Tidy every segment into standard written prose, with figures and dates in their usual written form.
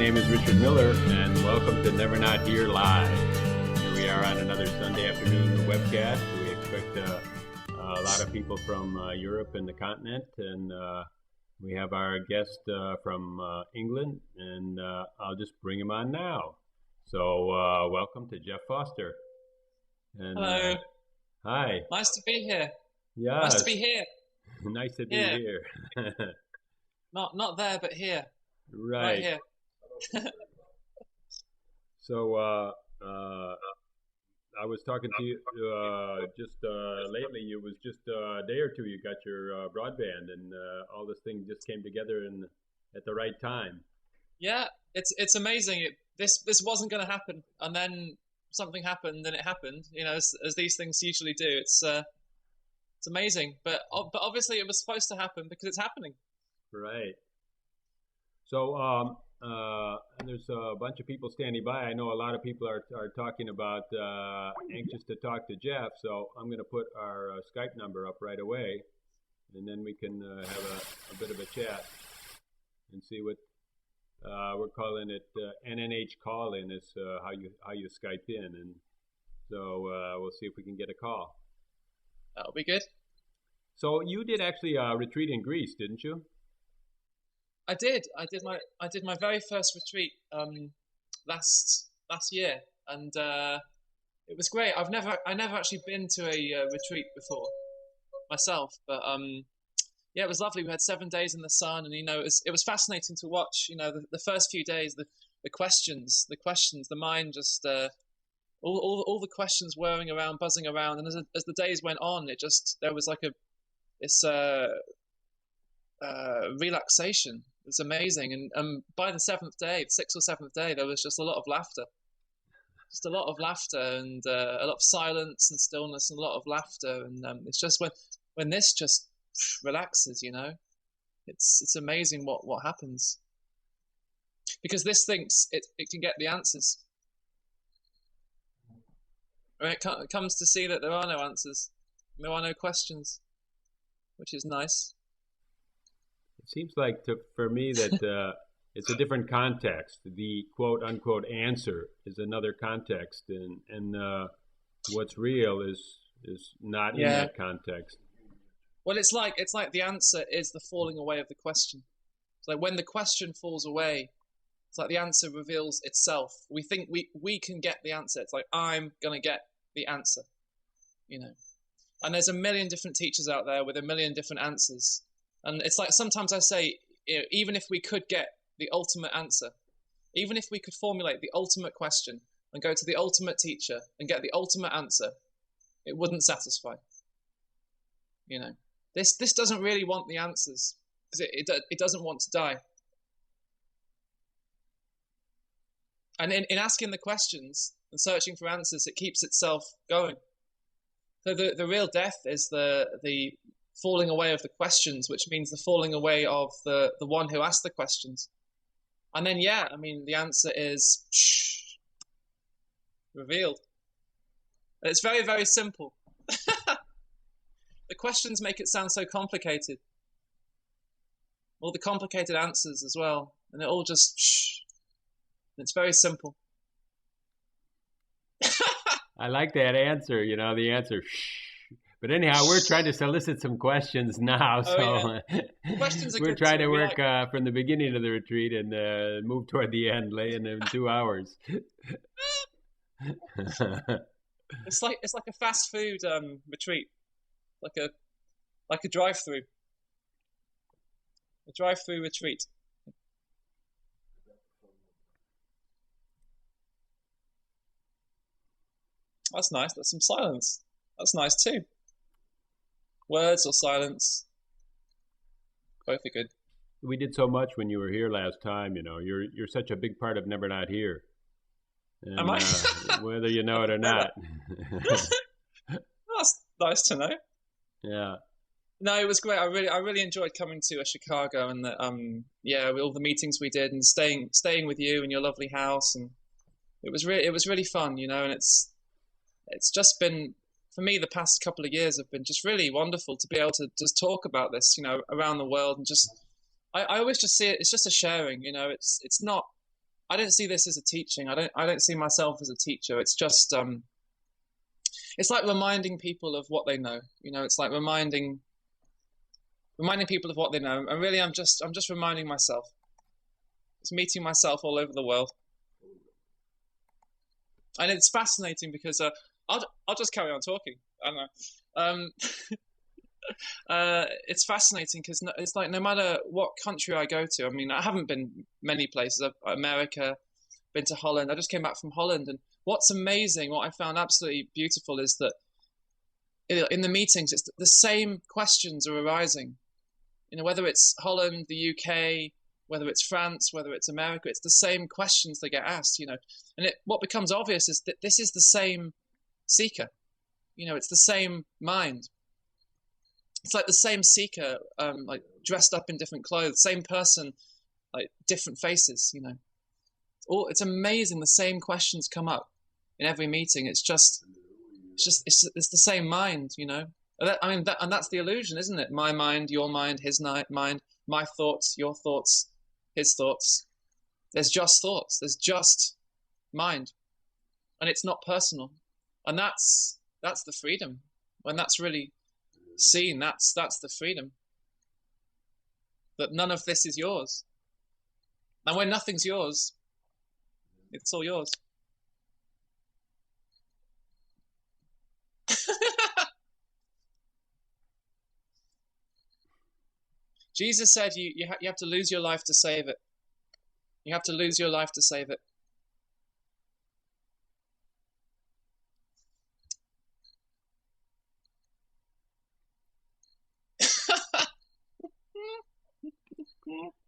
name is Richard Miller, and welcome to Never Not Here Live. Here we are on another Sunday afternoon webcast. We expect a lot of people from Europe and the continent, and we have our guest from England, and I'll just bring him on now. So welcome to Jeff Foster. And, hello. Hi. Nice to be here. Yeah. Nice to be here. Nice to be here. Not there, but here. Right here. So I was talking to you just lately. It was just a day or two you got your broadband, and all this thing just came together at the right time. Yeah, it's amazing. This wasn't going to happen, and then something happened, and it happened. You know, as these things usually do. It's amazing, but obviously it was supposed to happen because it's happening. Right. So there's a bunch of people standing by. I know a lot of people are talking about anxious to talk to Jeff. So I'm going to put our Skype number up right away, and then we can have a bit of a chat and see what we're calling it. NNH call-in is how you Skype in, and so we'll see if we can get a call. That'll be good. So you did actually a retreat in Greece, didn't you? I did my very first retreat last year, and it was great. I never actually been to a retreat before myself, but yeah, it was lovely. We had 7 days in the sun, and it was fascinating to watch. The first few days, the questions, the mind just all the questions whirring around, buzzing around, and as the days went on, there was like this relaxation. It was amazing, and by the sixth or seventh day, there was just a lot of laughter, and a lot of silence and stillness, and a lot of laughter, and it's just when this just relaxes, it's amazing what happens, because this thinks it can get the answers. It comes to see that there are no answers, there are no questions, which is nice. It seems like for me that it's a different context. The quote unquote answer is another context, and what's real is not in that context. Well, it's like the answer is the falling away of the question. It's like when the question falls away, it's like the answer reveals itself. We think we can get the answer. It's like, I'm gonna get the answer, And there's a million different teachers out there with a million different answers. And it's like sometimes I say, even if we could get the ultimate answer, even if we could formulate the ultimate question and go to the ultimate teacher and get the ultimate answer, it wouldn't satisfy. This doesn't really want the answers because it doesn't want to die. And in asking the questions and searching for answers, it keeps itself going. So the real death is the falling away of the questions, which means the falling away of the one who asked the questions. And then, the answer is revealed. And it's very, very simple. The questions make it sound so complicated. All the complicated answers as well. And it all just It's very simple. I like that answer, the answer But anyhow, we're trying to solicit some questions now, Questions are we're good trying too. to work from the beginning of the retreat and move toward the end, laying in 2 hours. It's like a fast food retreat, like a drive-through, retreat. That's nice. There's some silence. That's nice too. Words or silence, both are good. We did so much when you were here last time. You're such a big part of Never Not Here. And, am I? Whether you know it or not. That's nice to know. Yeah. No, it was great. I really enjoyed coming to Chicago, and all the meetings we did, and staying with you in your lovely house, and it was really fun, and it's just been, for me, the past couple of years have been just really wonderful to be able to just talk about this, around the world, and just I always just see it. It's just a sharing, It's not I don't see this as a teaching. I don't see myself as a teacher. It's just it's like reminding people of what they know. It's like reminding people of what they know. And really, I'm just reminding myself. It's meeting myself all over the world. And it's fascinating because I'll just carry on talking. I don't know. It's fascinating because it's like no matter what country I go to. I mean, I haven't been many places. America, been to Holland. I just came back from Holland, and what's amazing, what I found absolutely beautiful, is that in the meetings, it's the same questions are arising. Whether it's Holland, the UK, whether it's France, whether it's America, it's the same questions that get asked. And what becomes obvious is that this is the same seeker. It's the same mind. It's like the same seeker, like dressed up in different clothes, same person, like different faces. It's amazing. The same questions come up in every meeting. It's the same mind. And that's the illusion, isn't it? My mind, your mind, his mind, my thoughts, your thoughts, his thoughts. There's just thoughts. There's just mind, and it's not personal. And that's the freedom. When that's really seen, that's the freedom. That none of this is yours. And when nothing's yours, it's all yours. Jesus said you have to lose your life to save it. You have to lose your life to save it.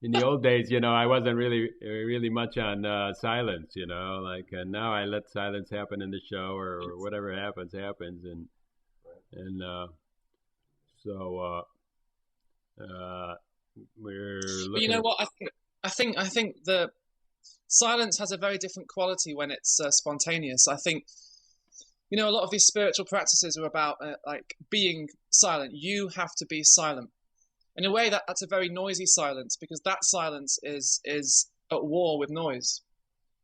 In the old days, I wasn't really much on silence, and now I let silence happen in the show, or whatever happens, and so we're looking. But you know what? I think the silence has a very different quality when it's spontaneous. I think a lot of these spiritual practices are about like being silent. You have to be silent. In a way, that's a very noisy silence, because that silence is at war with noise.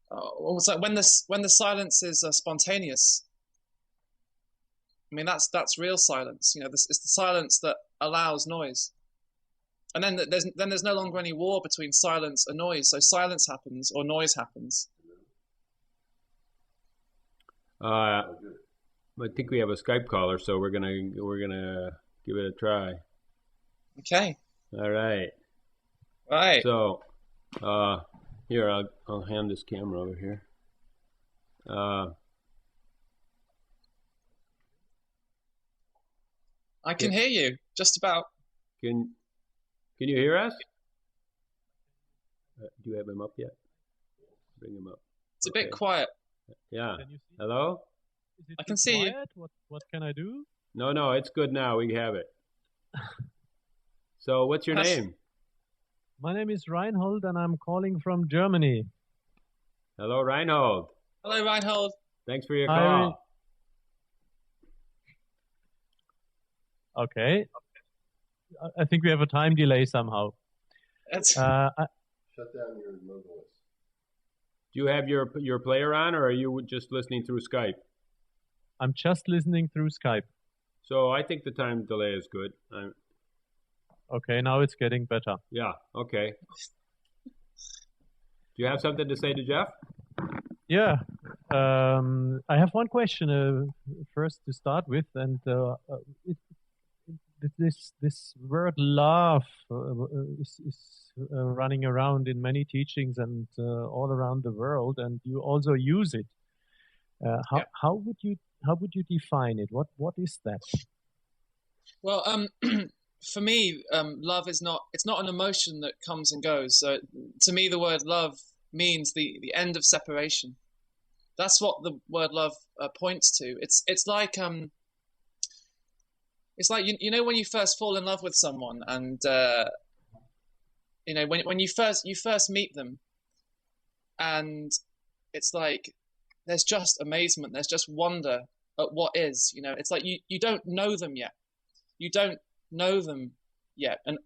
Almost like when the silence is spontaneous. I mean, that's real silence. It's the silence that allows noise. And then there's no longer any war between silence and noise. So silence happens or noise happens. I think we have a Skype caller, so we're gonna give it a try. Okay. All right. Right. So, here I'll hand this camera over here. I can hear you just about. Can you hear us? Do you have him up yet? Bring him up. It's a bit quiet. Yeah. Can you see? Hello? I can see you. What can I do? No, it's good now. We have it. So, what's your name? My name is Reinhold, and I'm calling from Germany. Hello, Reinhold. Hello, Reinhold. Thanks for your call. Okay. I think we have a time delay somehow. Shut down your mobile list. Do you have your player on, or are you just listening through Skype? I'm just listening through Skype. So I think the time delay is good. Okay, now it's getting better. Yeah, okay. Do you have something to say to Jeff? Yeah. I have one question first to start with, and this word love is running around in many teachings and all around the world, and you also use it. How would you define it? What is that? Well, for me, love it's not an emotion that comes and goes. So to me, the word love means the end of separation. That's what the word love points to. It's like when you first fall in love with someone, and when you first meet them, and it's like there's just amazement, there's just wonder at what is. It's like you don't know them yet. You don't know them yet, and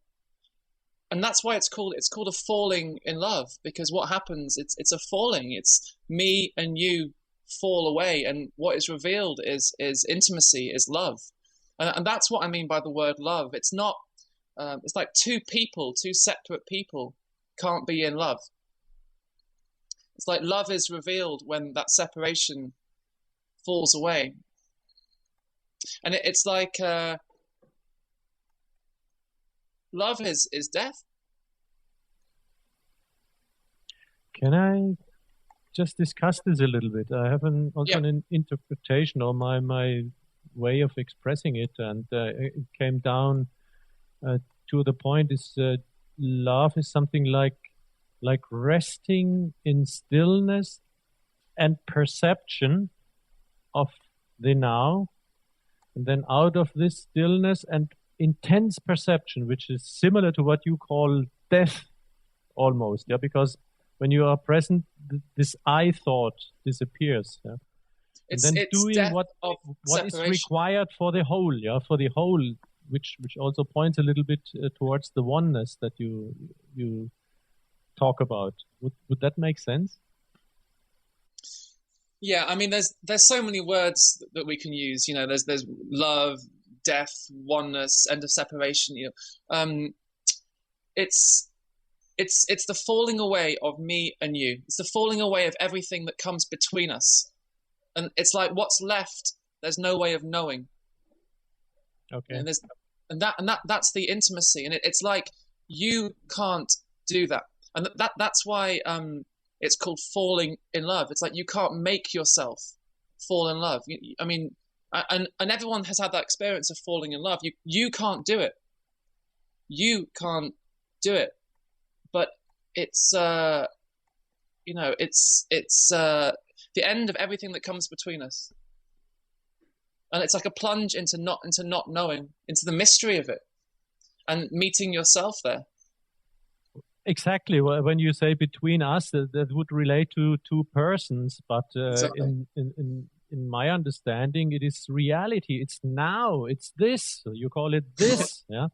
that's why it's called a falling in love, because what happens, it's a falling. It's me and you fall away, and what is revealed is intimacy, is love. And that's what I mean by the word love. It's not it's like two separate people can't be in love. It's like love is revealed when that separation falls away. And it's like love is death. Can I just discuss this a little bit? I have an interpretation, or my way of expressing it, and it came down to the point is love is something like resting in stillness and perception of the now, and then out of this stillness and intense perception, which is similar to what you call death almost, because when you are present, this I thought disappears. Yeah? And then doing what is required for the whole, which also points a little bit towards the oneness that you talk about. Would that make sense? Yeah, I mean, there's so many words that we can use. There's love, death, oneness, end of separation. It's the falling away of me and you. It's the falling away of everything that comes between us. And it's like what's left, there's no way of knowing. Okay. And that's the intimacy. And it's like you can't do that. And that's why it's called falling in love. It's like you can't make yourself fall in love. I mean, and everyone has had that experience of falling in love. You can't do it. You can't do it. But it's it's the end of everything that comes between us, and it's like a plunge into not knowing, into the mystery of it, and meeting yourself there. Exactly. When you say between us, that would relate to two persons, but Exactly. in my understanding, it is reality. It's now. It's this. You call it this. Yeah.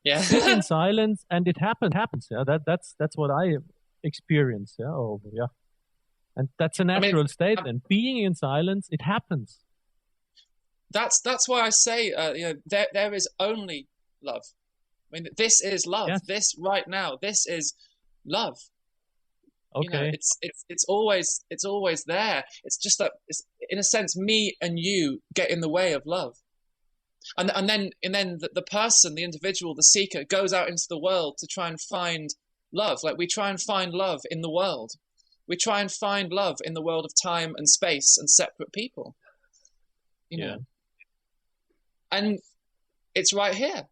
Yeah. Sit in silence, and it happens. Yeah. That's what I experience. Yeah. And that's a natural state. And being in silence, it happens. That's why I say there is only love. I mean, this is love. Yes. This right now, this is love. Okay. It's always there. It's just that it's, in a sense, me and you get in the way of love. And then the person, the individual, the seeker goes out into the world to try and find love. Like we try and find love in the world. We try and find love in the world of time and space and separate people. You know. And it's right here.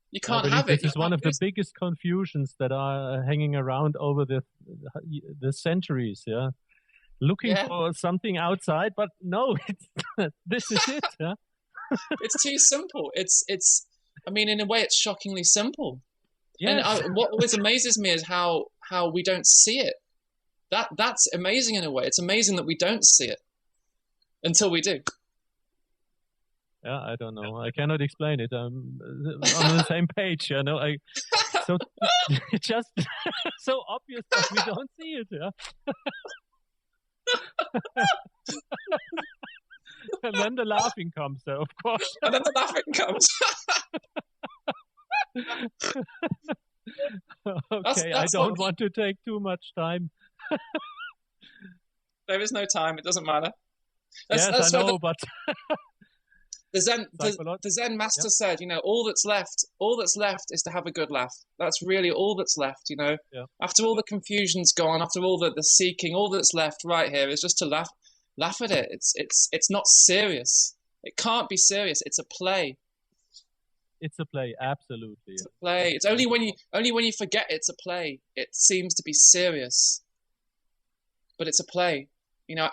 You can't have it. This is one of the biggest confusions that are hanging around over the centuries. Yeah, looking for something outside, but no, this is it. Yeah? It's too simple. It's. I mean, in a way, it's shockingly simple. Yes. And what always amazes me is how we don't see it. That's amazing in a way. It's amazing that we don't see it until we do. Yeah, I don't know. I cannot explain it. I'm on the same page. So it's just so obvious that we don't see it. Yeah. And then the laughing comes, though, of course. And then the laughing comes. Okay, I don't want to take too much time. There is no time. It doesn't matter. Yes, I know, but the Zen master said, all that's left is to have a good laugh. That's really all that's left, Yeah. After all the confusion's gone, after all the seeking, all that's left right here is just to laugh at it. It's not serious. It can't be serious. It's a play. It's a play, absolutely. It's a play. It's only when you forget it's a play, it seems to be serious. But it's a play.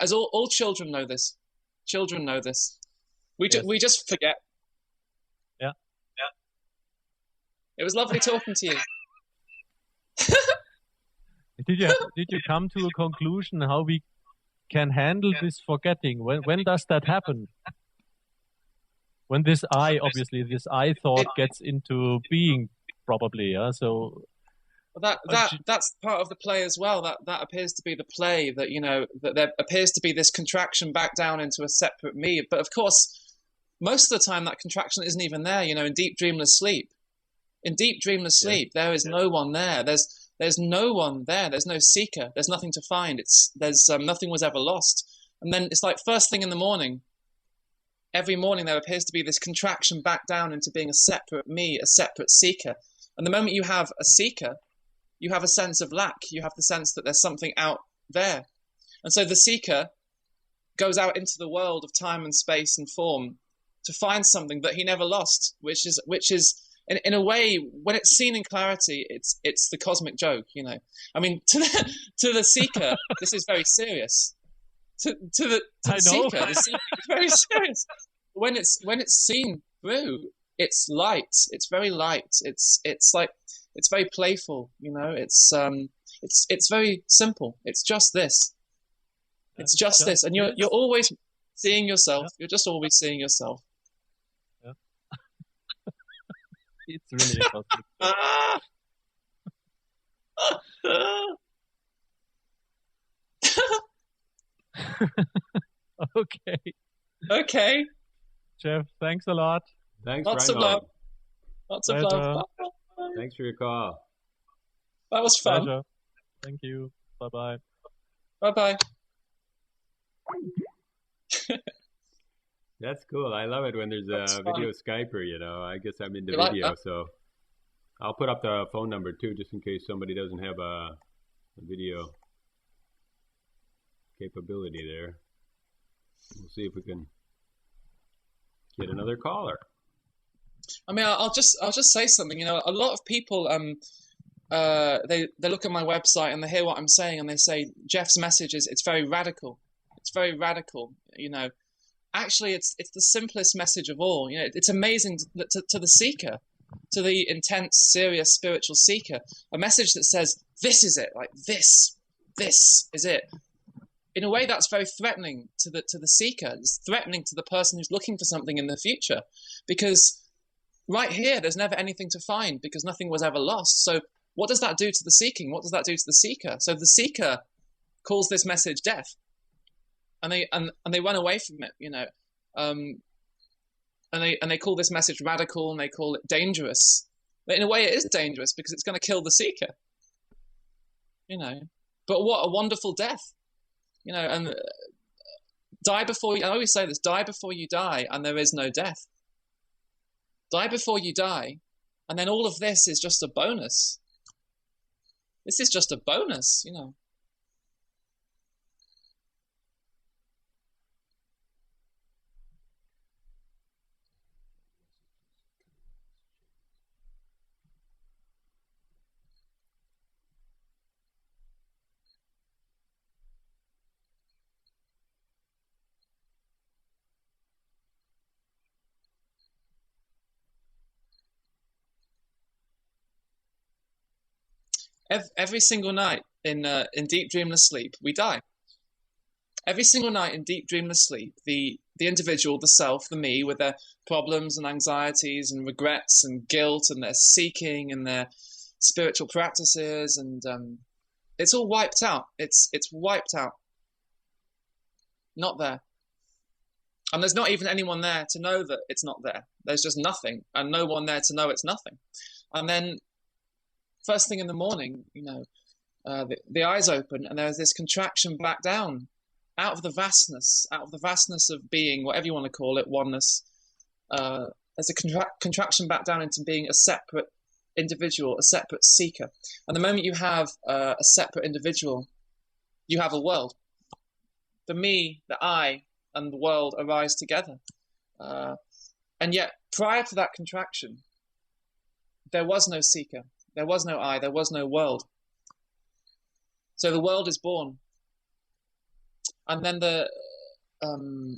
As all children know this. Children know this. We just forget. Yeah. It was lovely talking to you. Did you come to a conclusion how we can handle this forgetting? When does that happen? When this I thought gets into being probably. Yeah. So Well, that's part of the play as well. That appears to be the play, that, you know, that there appears to be this contraction back down into a separate me. But of course, most of the time that contraction isn't even there. You know, in deep dreamless sleep, there is no one there. There's no one there. There's no seeker. There's nothing to find. There's nothing was ever lost. And then it's like first thing in the morning. Every morning there appears to be this contraction back down into being a separate me, a separate seeker. And the moment you have a seeker, you have a sense of lack. You have the sense that there's something out there. And so the seeker goes out into the world of time and space and form to find something that he never lost, which is in a way, when it's seen in clarity, it's the cosmic joke, you know. I mean, to the seeker, this is very serious. To the seeker, the seeker is very serious. When it's seen through, it's light. It's very light. It's very playful, you know. It's very simple. It's just this. It's just this, and you're always seeing yourself. You're just always seeing yourself. Yeah. It's really a cosmic joke. Okay. Jeff, thanks a lot. Thanks, Lots of love. Lots of love. Bye. Thanks for your call. That was fun. Pleasure. Thank you. Bye-bye. Bye-bye. That's cool. I love it when there's a video Skyper, you know. I guess I'm into video, so I'll put up the phone number too, just in case somebody doesn't have a video capability there. We'll see if we can get another caller. I mean, I'll just say something. You know, a lot of people they look at my website and they hear what I'm saying and they say Jeff's message it's very radical. It's very radical. You know, actually, it's the simplest message of all. You know, it's amazing to the seeker, to the intense, serious spiritual seeker, a message that says this is it, like this is it. In a way, that's very threatening to the seeker. It's threatening to the person who's looking for something in the future, because right here, there's never anything to find because nothing was ever lost. So what does that do to the seeking? What does that do to the seeker? So the seeker calls this message death, and they run away from it, you know, and they call this message radical and they call it dangerous. But in a way, it is dangerous because it's going to kill the seeker, you know. But what a wonderful death, you know. And die before I always say this: die before you die, and there is no death. Die before you die, and then all of this is just a bonus. This is just a bonus, you know. Every single night in deep dreamless sleep, we die. Every single night in deep dreamless sleep, the individual, the self, the me, with their problems and anxieties and regrets and guilt and their seeking and their spiritual practices, and it's all wiped out. It's wiped out. Not there. And there's not even anyone there to know that it's not there. There's just nothing, and no one there to know it's nothing. And then first thing in the morning, you know, the eyes open and there's this contraction back down out of the vastness of being, whatever you want to call it, oneness. There's a contraction back down into being a separate individual, a separate seeker. And the moment you have a separate individual, you have a world. The me, the I, and the world arise together. And yet, prior to that contraction, there was no seeker. There was no I, there was no world. So the world is born. And then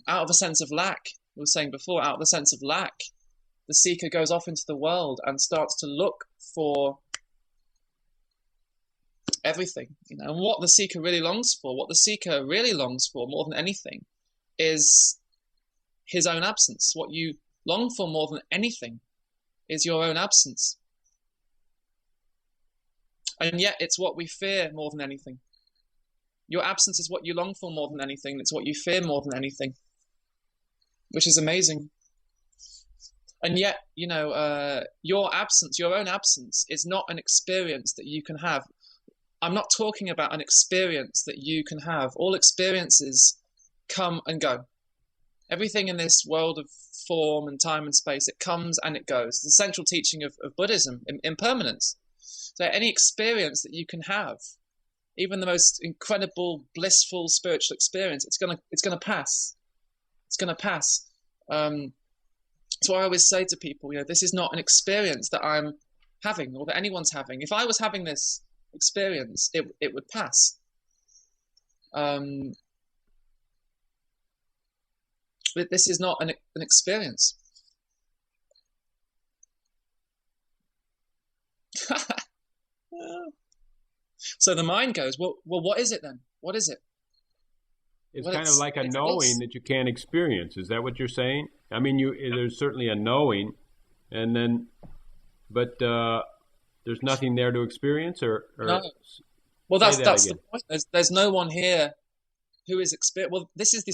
out of a sense of lack, we were saying before, out of the sense of lack, the seeker goes off into the world and starts to look for everything. You know, and what the seeker really longs for, more than anything, is his own absence. What you long for more than anything is your own absence. And yet it's what we fear more than anything. Your absence is what you long for more than anything. It's what you fear more than anything, which is amazing. And yet, you know, your absence, your own absence, is not an experience that you can have. I'm not talking about an experience that you can have. All experiences come and go. Everything in this world of form and time and space, it comes and it goes. The central teaching of Buddhism, impermanence. So any experience that you can have, even the most incredible, blissful spiritual experience, it's gonna pass. It's gonna pass. So I always say to people, you know, this is not an experience that I'm having or that anyone's having. If I was having this experience, it would pass. But this is not an experience. So the mind goes, well, what is it then? What is it? It's kind of like a knowing that you can't experience. Is that what you're saying? I mean, there's certainly a knowing, and then, but there's nothing there to experience, or no. Well, that's the point. There's no one here who is well, this is the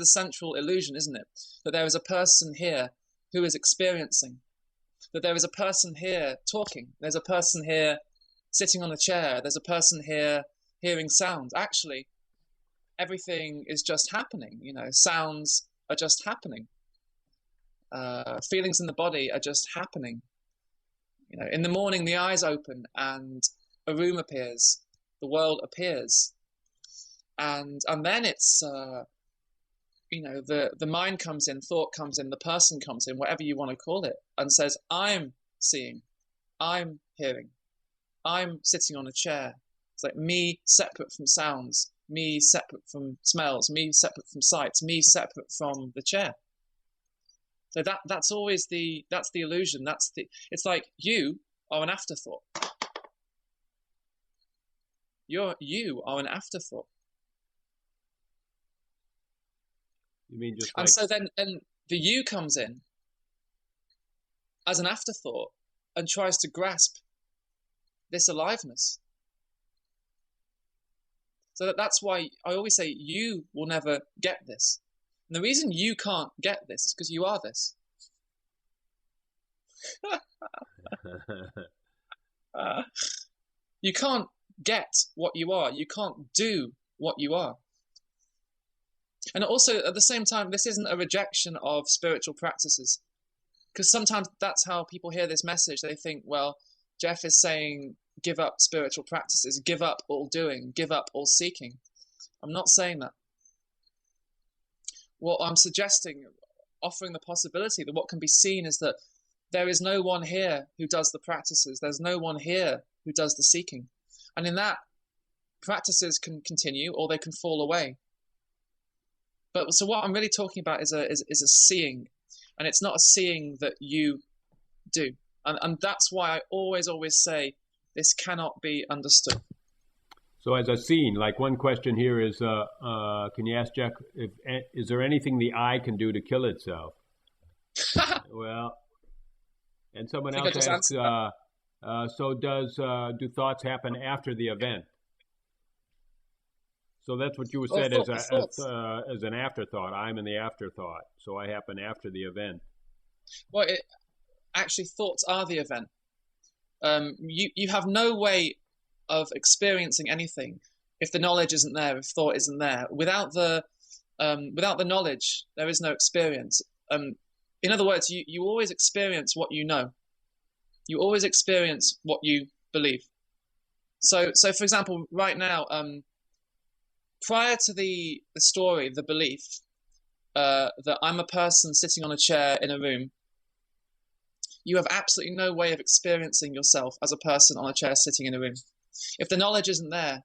central illusion, isn't it? That there is a person here who is experiencing. That there is a person here talking. There's a person here sitting on a chair. There's a person here hearing sounds. Actually, everything is just happening. You know, sounds are just happening. Feelings in the body are just happening. You know, in the morning the eyes open and a room appears, the world appears, and then it's you know, the mind comes in, thought comes in, the person comes in, whatever you want to call it, and says, I'm seeing, I'm hearing, I'm sitting on a chair. It's like me separate from sounds, me separate from smells, me separate from sights, me separate from the chair. So that's always that's the illusion. It's like you are an afterthought. You are an afterthought. You mean just and so then the you comes in as an afterthought and tries to grasp this aliveness. So that's why I always say you will never get this. And the reason you can't get this is because you are this. You can't get what you are. You can't do what you are. And also, at the same time, this isn't a rejection of spiritual practices. Because sometimes that's how people hear this message. They think, well, Jeff is saying, give up spiritual practices, give up all doing, give up all seeking. I'm not saying that. What I'm suggesting, offering the possibility that what can be seen is that there is no one here who does the practices. There's no one here who does the seeking. And in that, practices can continue or they can fall away. But so what I'm really talking about is a seeing. And it's not a seeing that you do. And that's why I always say this cannot be understood. So as a seeing, like one question here is, can you ask Jack, is there anything the eye can do to kill itself? Well, and someone else asks, so do thoughts happen after the event? So that's what you said as an afterthought. I'm in the afterthought, so I happen after the event. Well, actually, thoughts are the event. You have no way of experiencing anything if the knowledge isn't there, if thought isn't there. Without the knowledge, there is no experience. In other words, you always experience what you know. You always experience what you believe. So for example, right now, prior to the story, the belief that I'm a person sitting on a chair in a room, you have absolutely no way of experiencing yourself as a person on a chair sitting in a room. If the knowledge isn't there,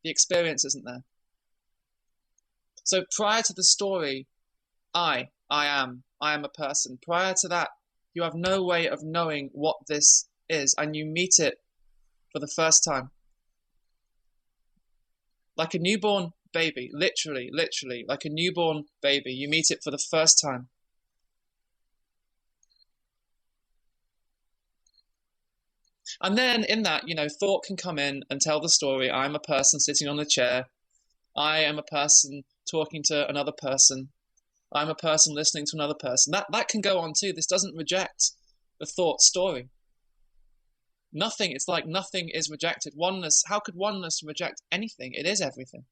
the experience isn't there. So prior to the story, I am a person. Prior to that, you have no way of knowing what this is, and you meet it for the first time. Like a newborn baby, literally, like a newborn baby, you meet it for the first time. And then in that, thought can come in and tell the story. I'm a person sitting on a chair. I am a person talking to another person. I'm a person listening to another person. That can go on too. This doesn't reject the thought story. Nothing, it's like nothing is rejected. Oneness, how could oneness reject anything? It is everything.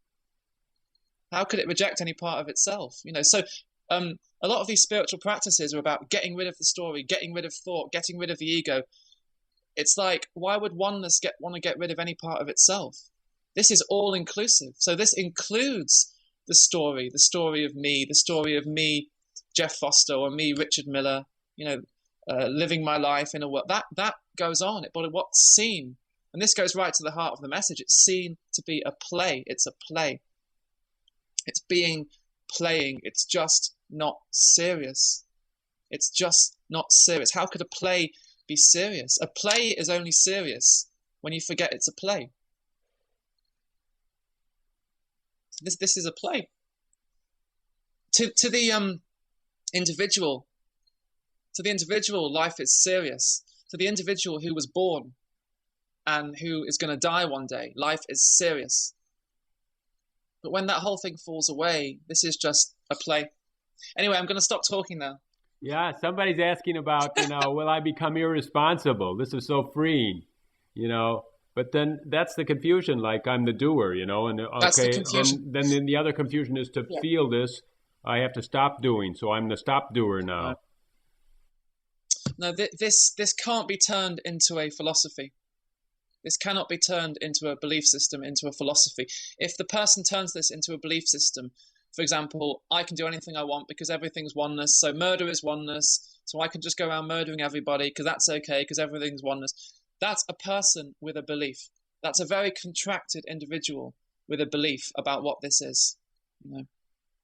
How could it reject any part of itself? So a lot of these spiritual practices are about getting rid of the story, getting rid of thought, getting rid of the ego. It's like, why would oneness want to get rid of any part of itself? This is all inclusive. So this includes the story of me, Jeff Foster, or me, Richard Miller, living my life in a world. That goes on. But what's seen, and this goes right to the heart of the message, it's seen to be a play. It's a play. It's playing. It's just not serious. It's just not serious. How could a play be serious? A play is only serious when you forget it's a play. This is a play. To the individual, life is serious. To the individual who was born and who is going to die one day, life is serious. But when that whole thing falls away, this is just a play. Anyway, I'm going to stop talking now. Yeah, somebody's asking about, will I become irresponsible? This is so freeing, But then that's the confusion, like I'm the doer, and okay, that's the confusion. Then the other confusion is to feel this, I have to stop doing, so I'm the stop doer now. No, this can't be turned into a philosophy. This cannot be turned into a belief system, into a philosophy. If the person turns this into a belief system, for example, I can do anything I want because everything's oneness, so murder is oneness, so I can just go around murdering everybody because that's okay, because everything's oneness. That's a person with a belief. That's a very contracted individual with a belief about what this is.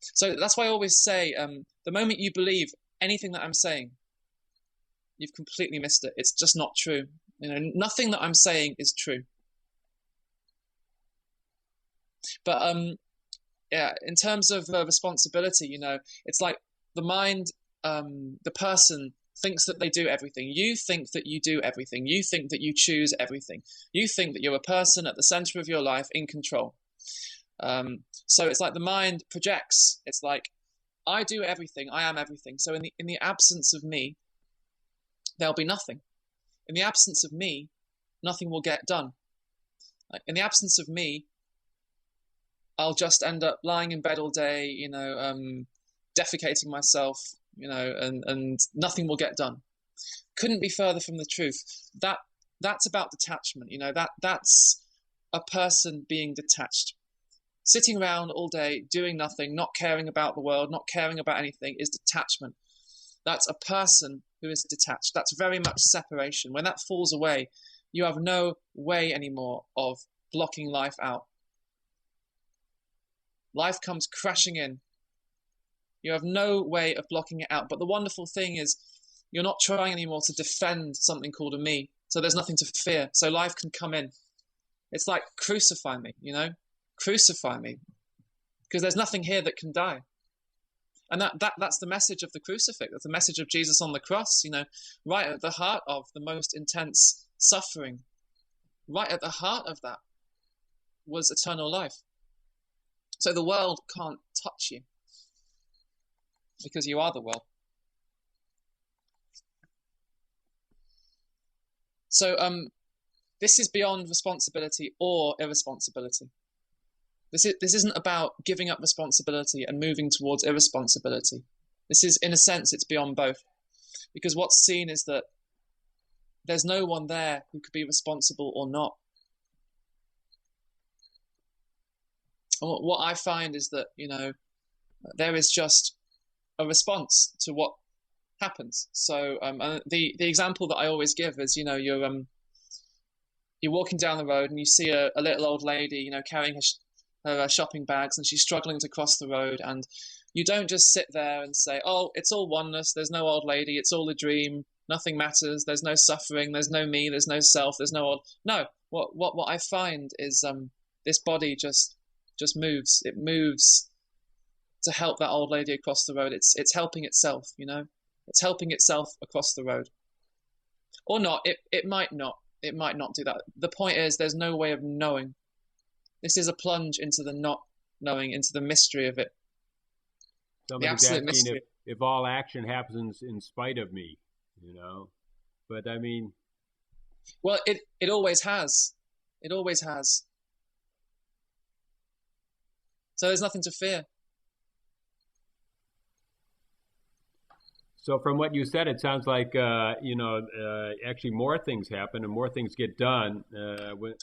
So that's why I always say, the moment you believe anything that I'm saying, you've completely missed it. It's just not true. Nothing that I'm saying is true. But in terms of responsibility, it's like the mind, the person thinks that they do everything. You think that you do everything. You think that you choose everything. You think that you're a person at the center of your life in control. So it's like the mind projects. It's like, I do everything. I am everything. So in the absence of me, there'll be nothing. In the absence of me, nothing will get done. In the absence of me, I'll just end up lying in bed all day, defecating myself, and nothing will get done. Couldn't be further from the truth. That's about detachment, that's a person being detached. Sitting around all day, doing nothing, not caring about the world, not caring about anything is detachment. That's a person who is detached. That's very much separation. When that falls away, you have no way anymore of blocking life out. Life comes crashing in. You have no way of blocking it out. But the wonderful thing is you're not trying anymore to defend something called a me. So there's nothing to fear. So life can come in. It's like, crucify me, Crucify me. Because there's nothing here that can die. And that's the message of the crucifix. That's the message of Jesus on the cross, right at the heart of the most intense suffering. Right at the heart of that was eternal life. So the world can't touch you because you are the world. So this is beyond responsibility or irresponsibility. This isn't about giving up responsibility and moving towards irresponsibility. This is, in a sense, it's beyond both. Because what's seen is that there's no one there who could be responsible or not. And what I find is that, there is just a response to what happens. So the example that I always give is, you're walking down the road and you see a little old lady, carrying her shopping bags, and she's struggling to cross the road, and you don't just sit there and say, oh, it's all oneness, there's no old lady, it's all a dream, nothing matters, there's no suffering, there's no me, there's no self, there's no old. No, what I find is this body just moves. It moves to help that old lady across the road. It's helping itself, it's helping itself across the road. Or not, it might not. it might not do that. The point is, there's no way of knowing. This is a plunge into the not knowing, into the mystery of it. Somebody's asking if all action happens in spite of me, But I mean, well, it always has. It always has. So there's nothing to fear. So from what you said, it sounds like actually more things happen and more things get done with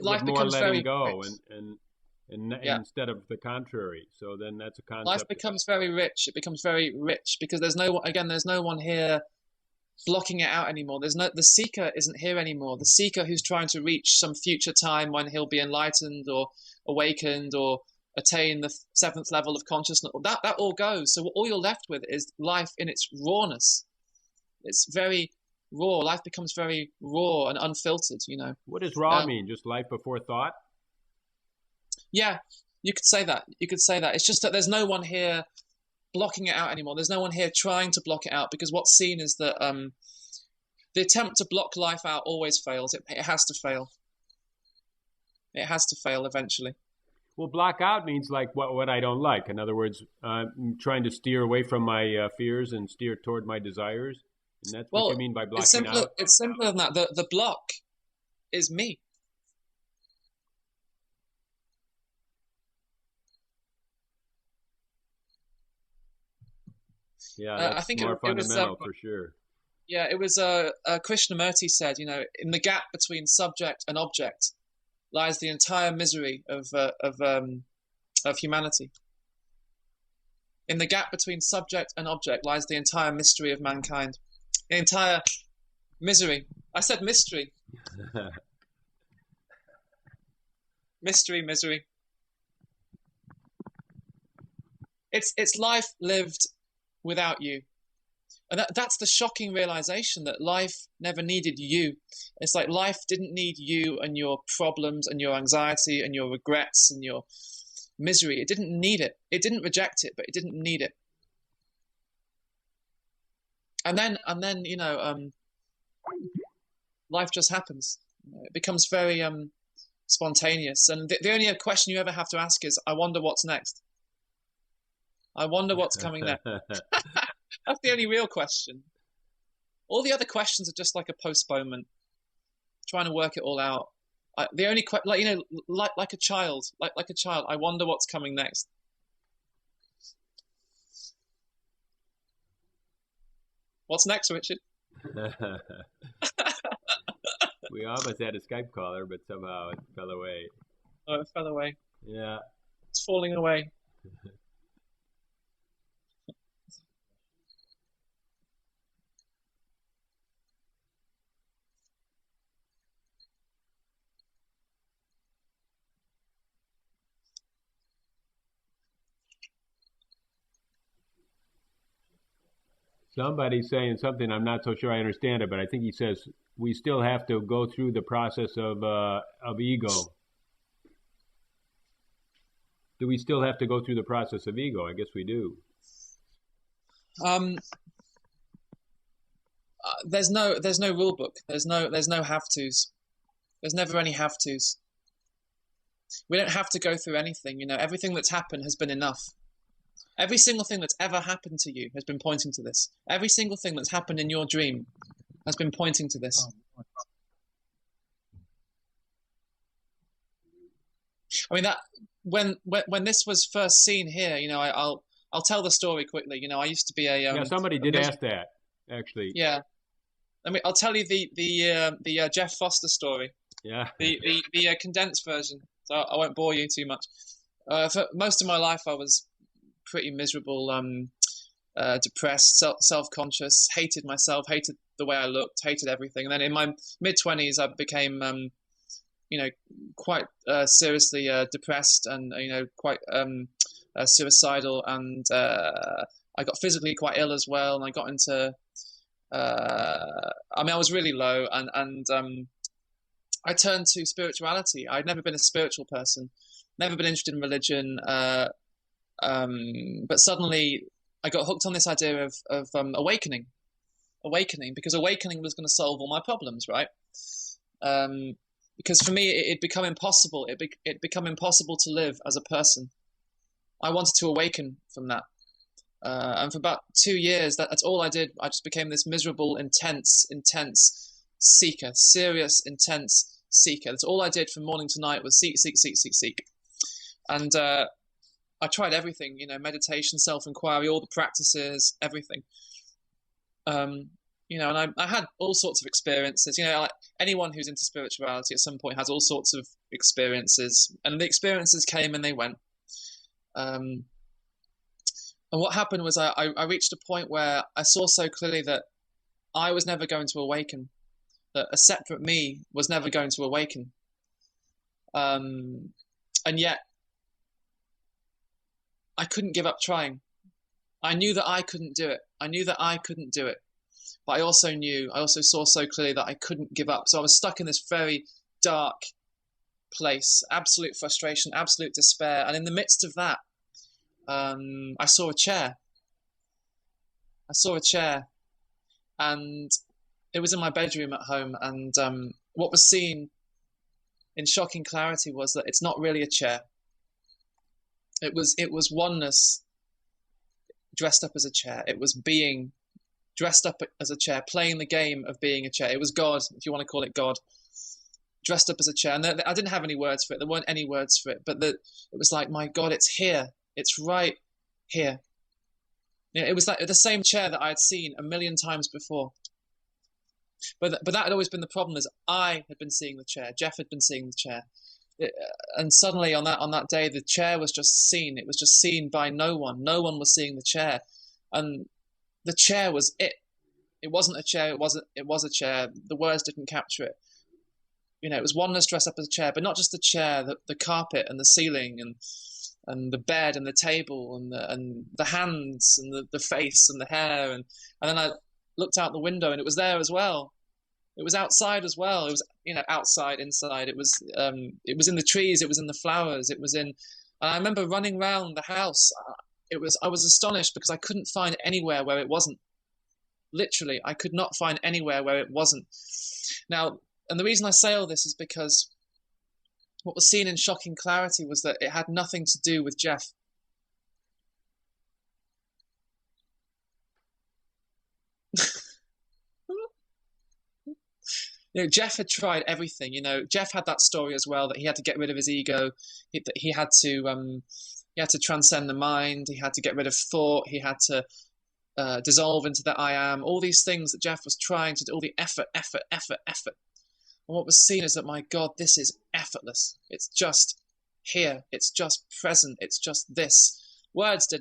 more letting go and instead of the contrary. So then that's a concept. Life becomes very rich. It becomes very rich because there's no one here blocking it out anymore. The seeker isn't here anymore. The seeker who's trying to reach some future time when he'll be enlightened or awakened or attain the 7th level of consciousness, that all goes. So all you're left with is life in its rawness. It's very raw. Life becomes very raw and unfiltered. What does raw mean? Just life before thought? Yeah, you could say that. It's just that there's no one here blocking it out anymore. There's no one here trying to block it out, because what's seen is that the attempt to block life out always fails. It has to fail. It has to fail eventually. Well, block out means like what I don't like. In other words, I'm trying to steer away from my fears and steer toward my desires. And that's what you mean by blocking out? It's simpler than that. The block is me. Yeah, that's I think more fundamental for sure. Yeah, it was Krishnamurti said, in the gap between subject and object lies the entire misery of humanity. In the gap between subject and object lies the entire mystery of mankind. The entire misery. I said mystery. Misery. It's life lived without you. And that's the shocking realization, that life never needed you. It's like life didn't need you and your problems and your anxiety and your regrets and your misery. It didn't need it. It didn't reject it, but it didn't need it. And then life just happens. It becomes very spontaneous. And the only question you ever have to ask is, I wonder what's next. I wonder what's coming next. That's the only real question. All the other questions are just like a postponement, trying to work it all out. The only like a child, like a child. I wonder what's coming next. What's next, Richard? We almost had a Skype caller, but somehow it fell away. Oh, it fell away. Yeah, it's falling away. Somebody's saying something, I'm not so sure I understand it, but I think he says we still have to go through the process of ego. Do we still have to go through the process of ego? I guess we do. There's no rule book. There's no have tos. There's never any have tos. We don't have to go through anything. Everything that's happened has been enough. Every single thing that's ever happened to you has been pointing to this. Every single thing that's happened in your dream has been pointing to this. I mean, that when this was first seen here, I'll tell the story quickly. I used to be a somebody did ask that, actually. Yeah, I'll tell you the Jeff Foster story. Yeah. the condensed version. So I won't bore you too much. For most of my life, I was pretty miserable, depressed, self-conscious, hated myself, hated the way I looked, hated everything. And then in my mid-20s, I became, quite seriously depressed and, quite suicidal. And I got physically quite ill as well. And I got into, I was really low. And I turned to spirituality. I'd never been a spiritual person, never been interested in religion. But suddenly I got hooked on this idea of awakening, because awakening was going to solve all my problems, right? Because for me, it become impossible. It become impossible to live as a person. I wanted to awaken from that. And for about 2 years, that's all I did. I just became this miserable, intense seeker, serious, intense seeker. That's all I did from morning to night was seek. And I tried everything, meditation, self-inquiry, all the practices, everything. And I had all sorts of experiences. Like anyone who's into spirituality at some point has all sorts of experiences, and the experiences came and they went. And what happened was I reached a point where I saw so clearly that I was never going to awaken, that a separate me was never going to awaken. And yet, I couldn't give up trying. I knew that I couldn't do it. But I also saw so clearly that I couldn't give up. So I was stuck in this very dark place, absolute frustration, absolute despair. And in the midst of that, I saw a chair. And it was in my bedroom at home. And what was seen in shocking clarity was that it's not really a chair. It was oneness dressed up as a chair. It was being dressed up as a chair, playing the game of being a chair. It was God, if you want to call it God, dressed up as a chair. And I didn't have any words for it. There weren't any words for it. But it was like, my God, it's here. It's right here. It was like the same chair that I had seen a million times before. But that had always been the problem, is I had been seeing the chair. Jeff had been seeing the chair. And suddenly on that day, the chair was just seen. It was just seen by no one. No one was seeing the chair. And the chair was it. It wasn't a chair. It was a chair. The words didn't capture it. It was oneness dressed up as a chair, but not just the chair, the carpet and the ceiling and the bed and the table and the hands and the face and the hair. And then I looked out the window and it was there as well. It was outside as well. It was, outside, inside. It was in the trees. It was in the flowers. And I remember running around the house. I was astonished because I couldn't find anywhere where it wasn't. Literally, I could not find anywhere where it wasn't. Now, and the reason I say all this is because what was seen in shocking clarity was that it had nothing to do with Jeff. Jeff had tried everything. Jeff had that story as well, that he had to get rid of his ego. He had to transcend the mind. He had to get rid of thought. He had to dissolve into the I am. All these things that Jeff was trying to do, all the effort. And what was seen is that, my God, this is effortless. It's just here. It's just present. It's just this. Words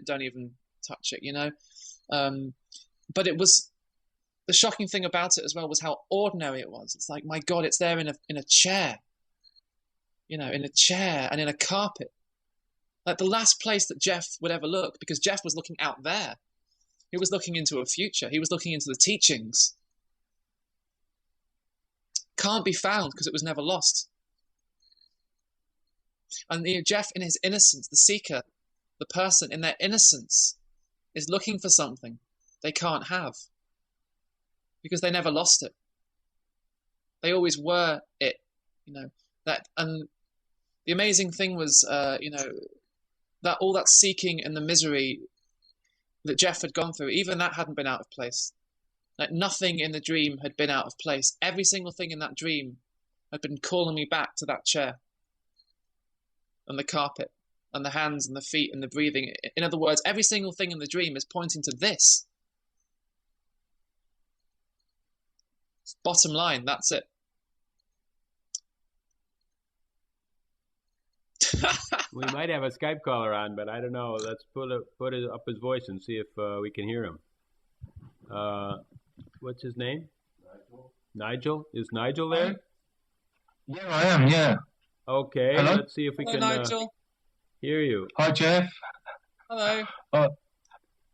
don't even touch it, But it was, the shocking thing about it as well was how ordinary it was. It's like, my God, it's there in a chair, in a chair and in a carpet. Like the last place that Jeff would ever look, because Jeff was looking out there. He was looking into a future. He was looking into the teachings. Can't be found because it was never lost. And Jeff, in his innocence, the seeker, the person in their innocence, is looking for something they can't have because they never lost it. They always were it, that. And the amazing thing was, that all that seeking and the misery that Jeff had gone through, even that hadn't been out of place. Like nothing in the dream had been out of place. Every single thing in that dream had been calling me back to that chair and the carpet and the hands and the feet and the breathing. In other words, every single thing in the dream is pointing to this. Bottom line, that's it. We might have a Skype caller on, but I don't know. Let's put up his voice and see if we can hear him. What's his name? Nigel? Is Nigel there? Yeah, I am, yeah. Okay, hello? Let's see if we can hear you. Hi, Jeff. Hello.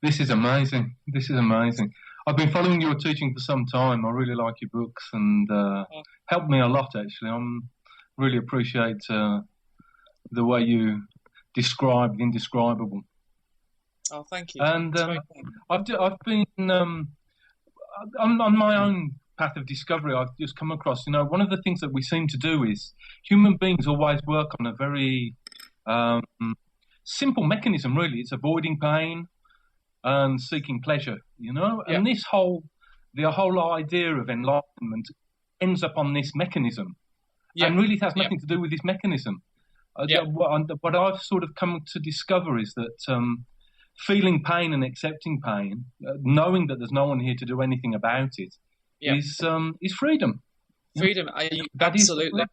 This is amazing. I've been following your teaching for some time. I really like your books and helped me a lot, actually. I really appreciate the way you describe the indescribable. Oh, thank you. And I've been on my own path of discovery I've just come across, one of the things that we seem to do is human beings always work on a very simple mechanism, really. It's avoiding pain and seeking pleasure, and the whole idea of enlightenment ends up on this mechanism, and really it has nothing to do with this mechanism. What I've sort of come to discover is that feeling pain and accepting pain, knowing that there's no one here to do anything about it, is freedom. Freedom, absolutely.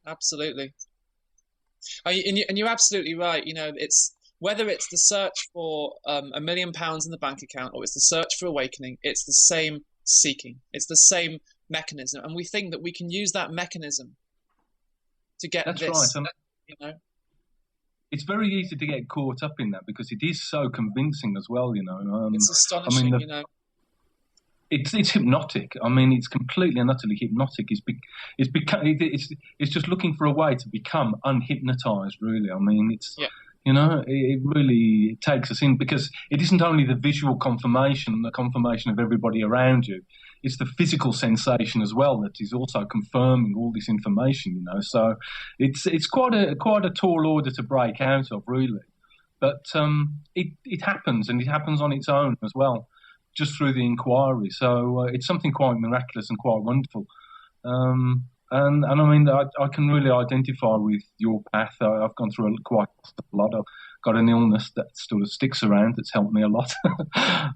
Absolutely. And you're absolutely right. It's whether it's the search for £1 million in the bank account or it's the search for awakening, it's the same seeking. It's the same mechanism. And we think that we can use that mechanism to get That's this. Right. It's very easy to get caught up in that because it is so convincing as well, it's astonishing, It's hypnotic. I mean, it's completely and utterly hypnotic. It's just looking for a way to become unhypnotized, really. I mean, it really takes us in because it isn't only the visual confirmation, the confirmation of everybody around you. It's the physical sensation as well that is also confirming all this information, So it's quite a tall order to break out of, really. But it happens, and it happens on its own as well, just through the inquiry. So it's something quite miraculous and quite wonderful. And I mean, I can really identify with your path. I've gone through quite a lot. I've got an illness that sort of sticks around. That's helped me a lot.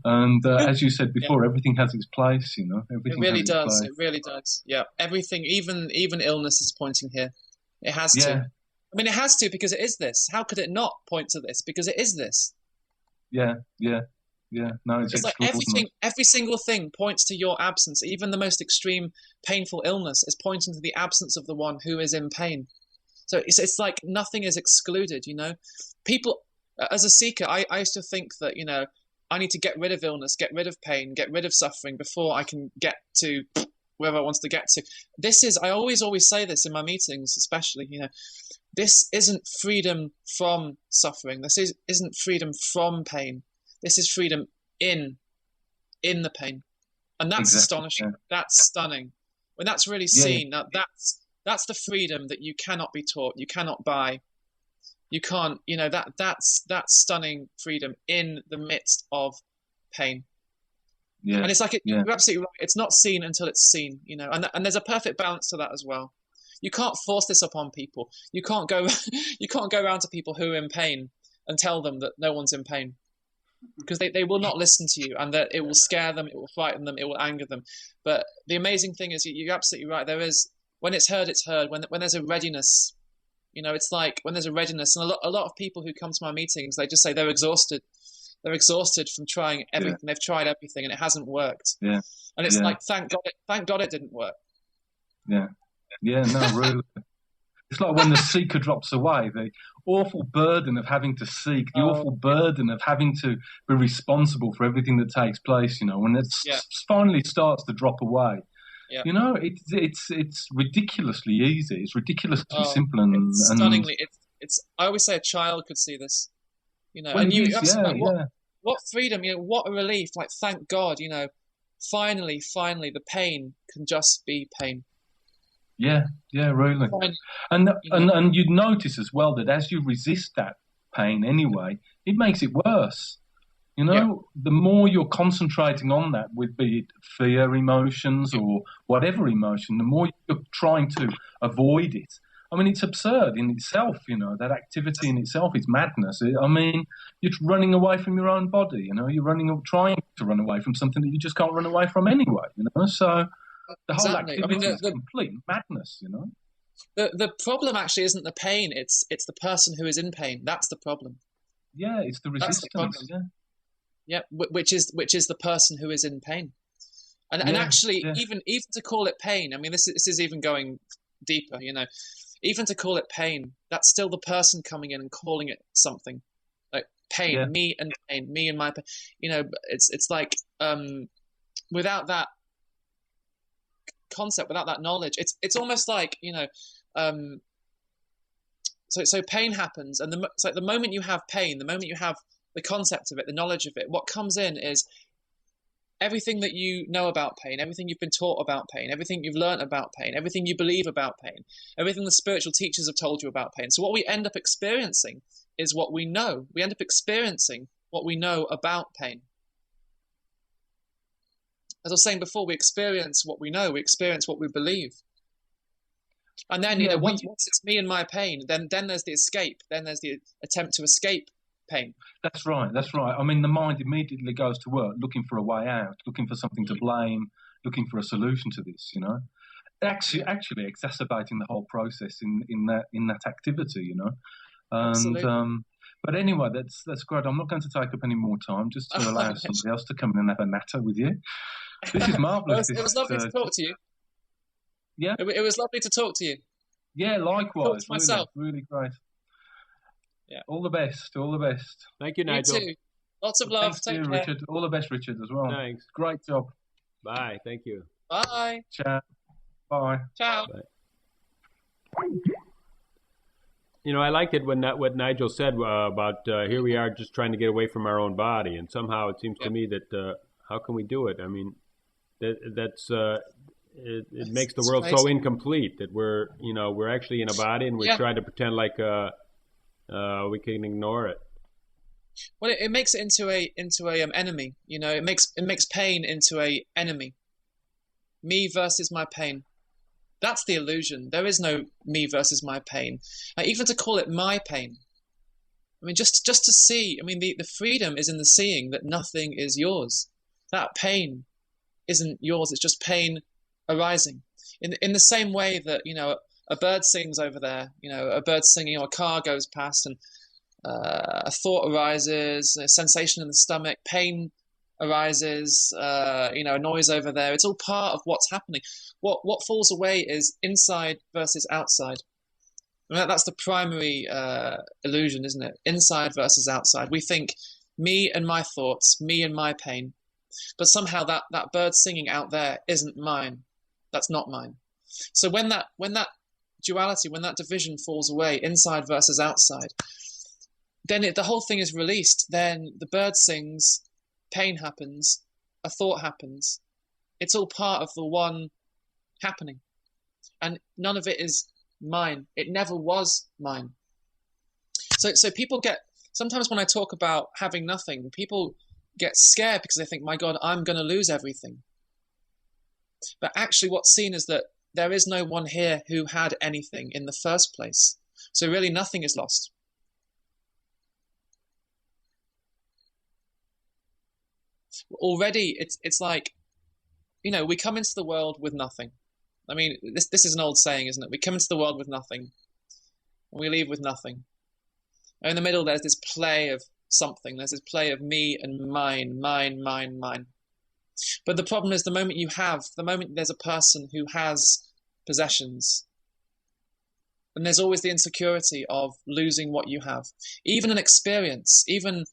And as you said before, everything has its place, Everything it really has does. its place. It really does. Yeah. Everything, even illness is pointing here. It has to. I mean, it has to because it is this. How could it not point to this? Because it is this. Yeah. No, it's like every single thing points to your absence. Even the most extreme painful illness is pointing to the absence of the one who is in pain. So it's like nothing is excluded, People, as a seeker, I used to think that, I need to get rid of illness, get rid of pain, get rid of suffering before I can get to wherever I want to get to. I always say this in my meetings, especially, this isn't freedom from suffering. This isn't freedom from pain. This is freedom in the pain. And that's astonishing. Yeah. That's stunning. When that's really seen, that's the freedom that you cannot be taught, you cannot buy. You can't, that's stunning freedom in the midst of pain. Yeah. And it's like, you're absolutely right. It's not seen until it's seen, and there's a perfect balance to that as well. You can't force this upon people. You can't go around to people who are in pain and tell them that no one's in pain. Because they will not listen to you, and that it will scare them, it will frighten them, it will anger them. But the amazing thing is, you're absolutely right. There is, when it's heard, it's heard. When there's a readiness, it's like when there's a readiness. And a lot of people who come to my meetings, they just say they're exhausted. They're exhausted from trying everything. They've tried everything, and it hasn't worked. Yeah. And it's like, thank God it didn't work. Yeah. Yeah. No, really. It's like when the seeker drops away, the awful burden of having to seek, the awful burden of having to be responsible for everything that takes place, when it finally starts to drop away. Yeah. It's ridiculously easy. It's ridiculously simple and stunningly. It's. I always say a child could see this, what freedom, what a relief! Like, thank God, finally, the pain can just be pain. Yeah, really. And you'd notice as well that as you resist that pain anyway, it makes it worse. The more you're concentrating on that, be it fear emotions or whatever emotion, the more you're trying to avoid it. I mean, it's absurd in itself, that activity in itself is madness. You're running away from your own body, you're trying to run away from something that you just can't run away from anyway, so... The whole activity is complete madness, The problem actually isn't the pain; it's the person who is in pain. That's the problem. Yeah, it's the resistance. Which is the person who is in pain, and actually even to call it pain. I mean, this is even going deeper. Even to call it pain, that's still the person coming in and calling it something like pain. Me and pain, me and my pain. It's like without that concept, without that knowledge, it's almost like so pain happens, and it's like the moment you have pain, the moment you have the concept of it, the knowledge of it, what comes in is everything that you know about pain, everything you've been taught about pain, everything you've learned about pain, everything you believe about pain, everything the spiritual teachers have told you about pain. So what we end up experiencing is what we know. We end up experiencing what we know about pain. As I was saying before, we experience what we know, we experience what we believe. And then, once it's me and my pain, then there's the escape, then there's the attempt to escape pain. That's right. I mean, the mind immediately goes to work, looking for a way out, looking for something to blame, looking for a solution to this. Actually exacerbating the whole process in that activity. And Absolutely. but anyway, that's great. I'm not going to take up any more time, just to allow somebody else to come in and have a natter with you. This is marvelous. It was lovely to talk to you. Yeah, it was lovely to talk to you. Yeah, likewise. Myself. Really great. Yeah. All the best. All the best. Thank you, Nigel. You too. Lots of love. Thank you, Richard. All the best, Richard, as well. Thanks. Great job. Bye. Thank you. Bye. Ciao. Bye. Ciao. Bye. I liked it when what Nigel said about here we are just trying to get away from our own body, and somehow it seems to me that how can we do it? I mean, that's it makes the world so incomplete that we're actually in a body and we're trying to pretend like we can ignore it. Well, it makes it into a enemy. It makes pain into a enemy. Me versus my pain. That's the illusion. There is no me versus my pain. Even to call it my pain. I mean, just to see. I mean, the freedom is in the seeing that nothing is yours. That pain isn't yours. It's just pain arising. In the same way that a bird sings over there. A bird singing, or a car goes past, and a thought arises, a sensation in the stomach, pain arises, a noise over there. It's all part of what's happening. What falls away is inside versus outside. I mean, that's the primary illusion, isn't it? Inside versus outside. We think me and my thoughts, me and my pain, but somehow that bird singing out there isn't mine. That's not mine. So when that duality, when that division falls away, inside versus outside, then the whole thing is released. Then the bird sings, pain happens, a thought happens. It's all part of the one happening. And none of it is mine. It never was mine. So people sometimes when I talk about having nothing, people get scared because they think, my God, I'm going to lose everything. But actually what's seen is that there is no one here who had anything in the first place. So really nothing is lost. Already it's like, we come into the world with nothing. I mean, this is an old saying, isn't it? We come into the world with nothing, and we leave with nothing. And in the middle, there's this play of something. There's this play of me and mine. But the problem is the moment there's a person who has possessions, then there's always the insecurity of losing what you have. Even an experience, even,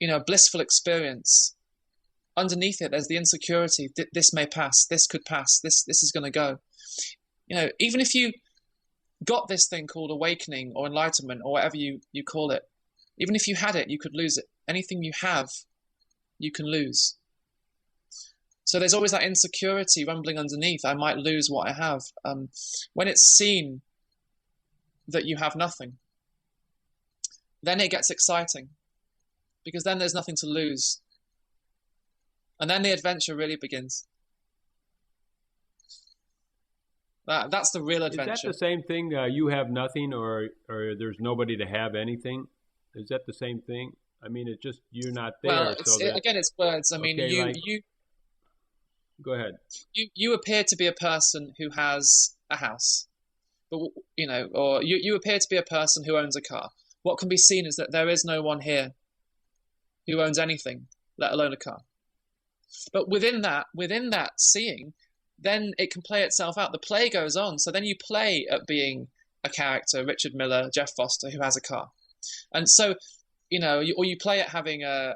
a blissful experience, underneath it, there's the insecurity that this may pass, this could pass, this is going to go. Even if you got this thing called awakening or enlightenment or whatever you call it, even if you had it, you could lose it. Anything you have, you can lose. So there's always that insecurity rumbling underneath. I might lose what I have. When it's seen that you have nothing, then it gets exciting, because then there's nothing to lose. And then the adventure really begins. That's the real adventure. Is that the same thing? You have nothing, or there's nobody to have anything? Is that the same thing? I mean, it's just you're not there. Well, again, it's words. I mean, you. Go ahead. You appear to be a person who has a house, but or you appear to be a person who owns a car. What can be seen is that there is no one here who owns anything, let alone a car. But within that seeing, then it can play itself out. The play goes on. So then you play at being a character, Richard Miller, Jeff Foster, who has a car. And so, or you play at having a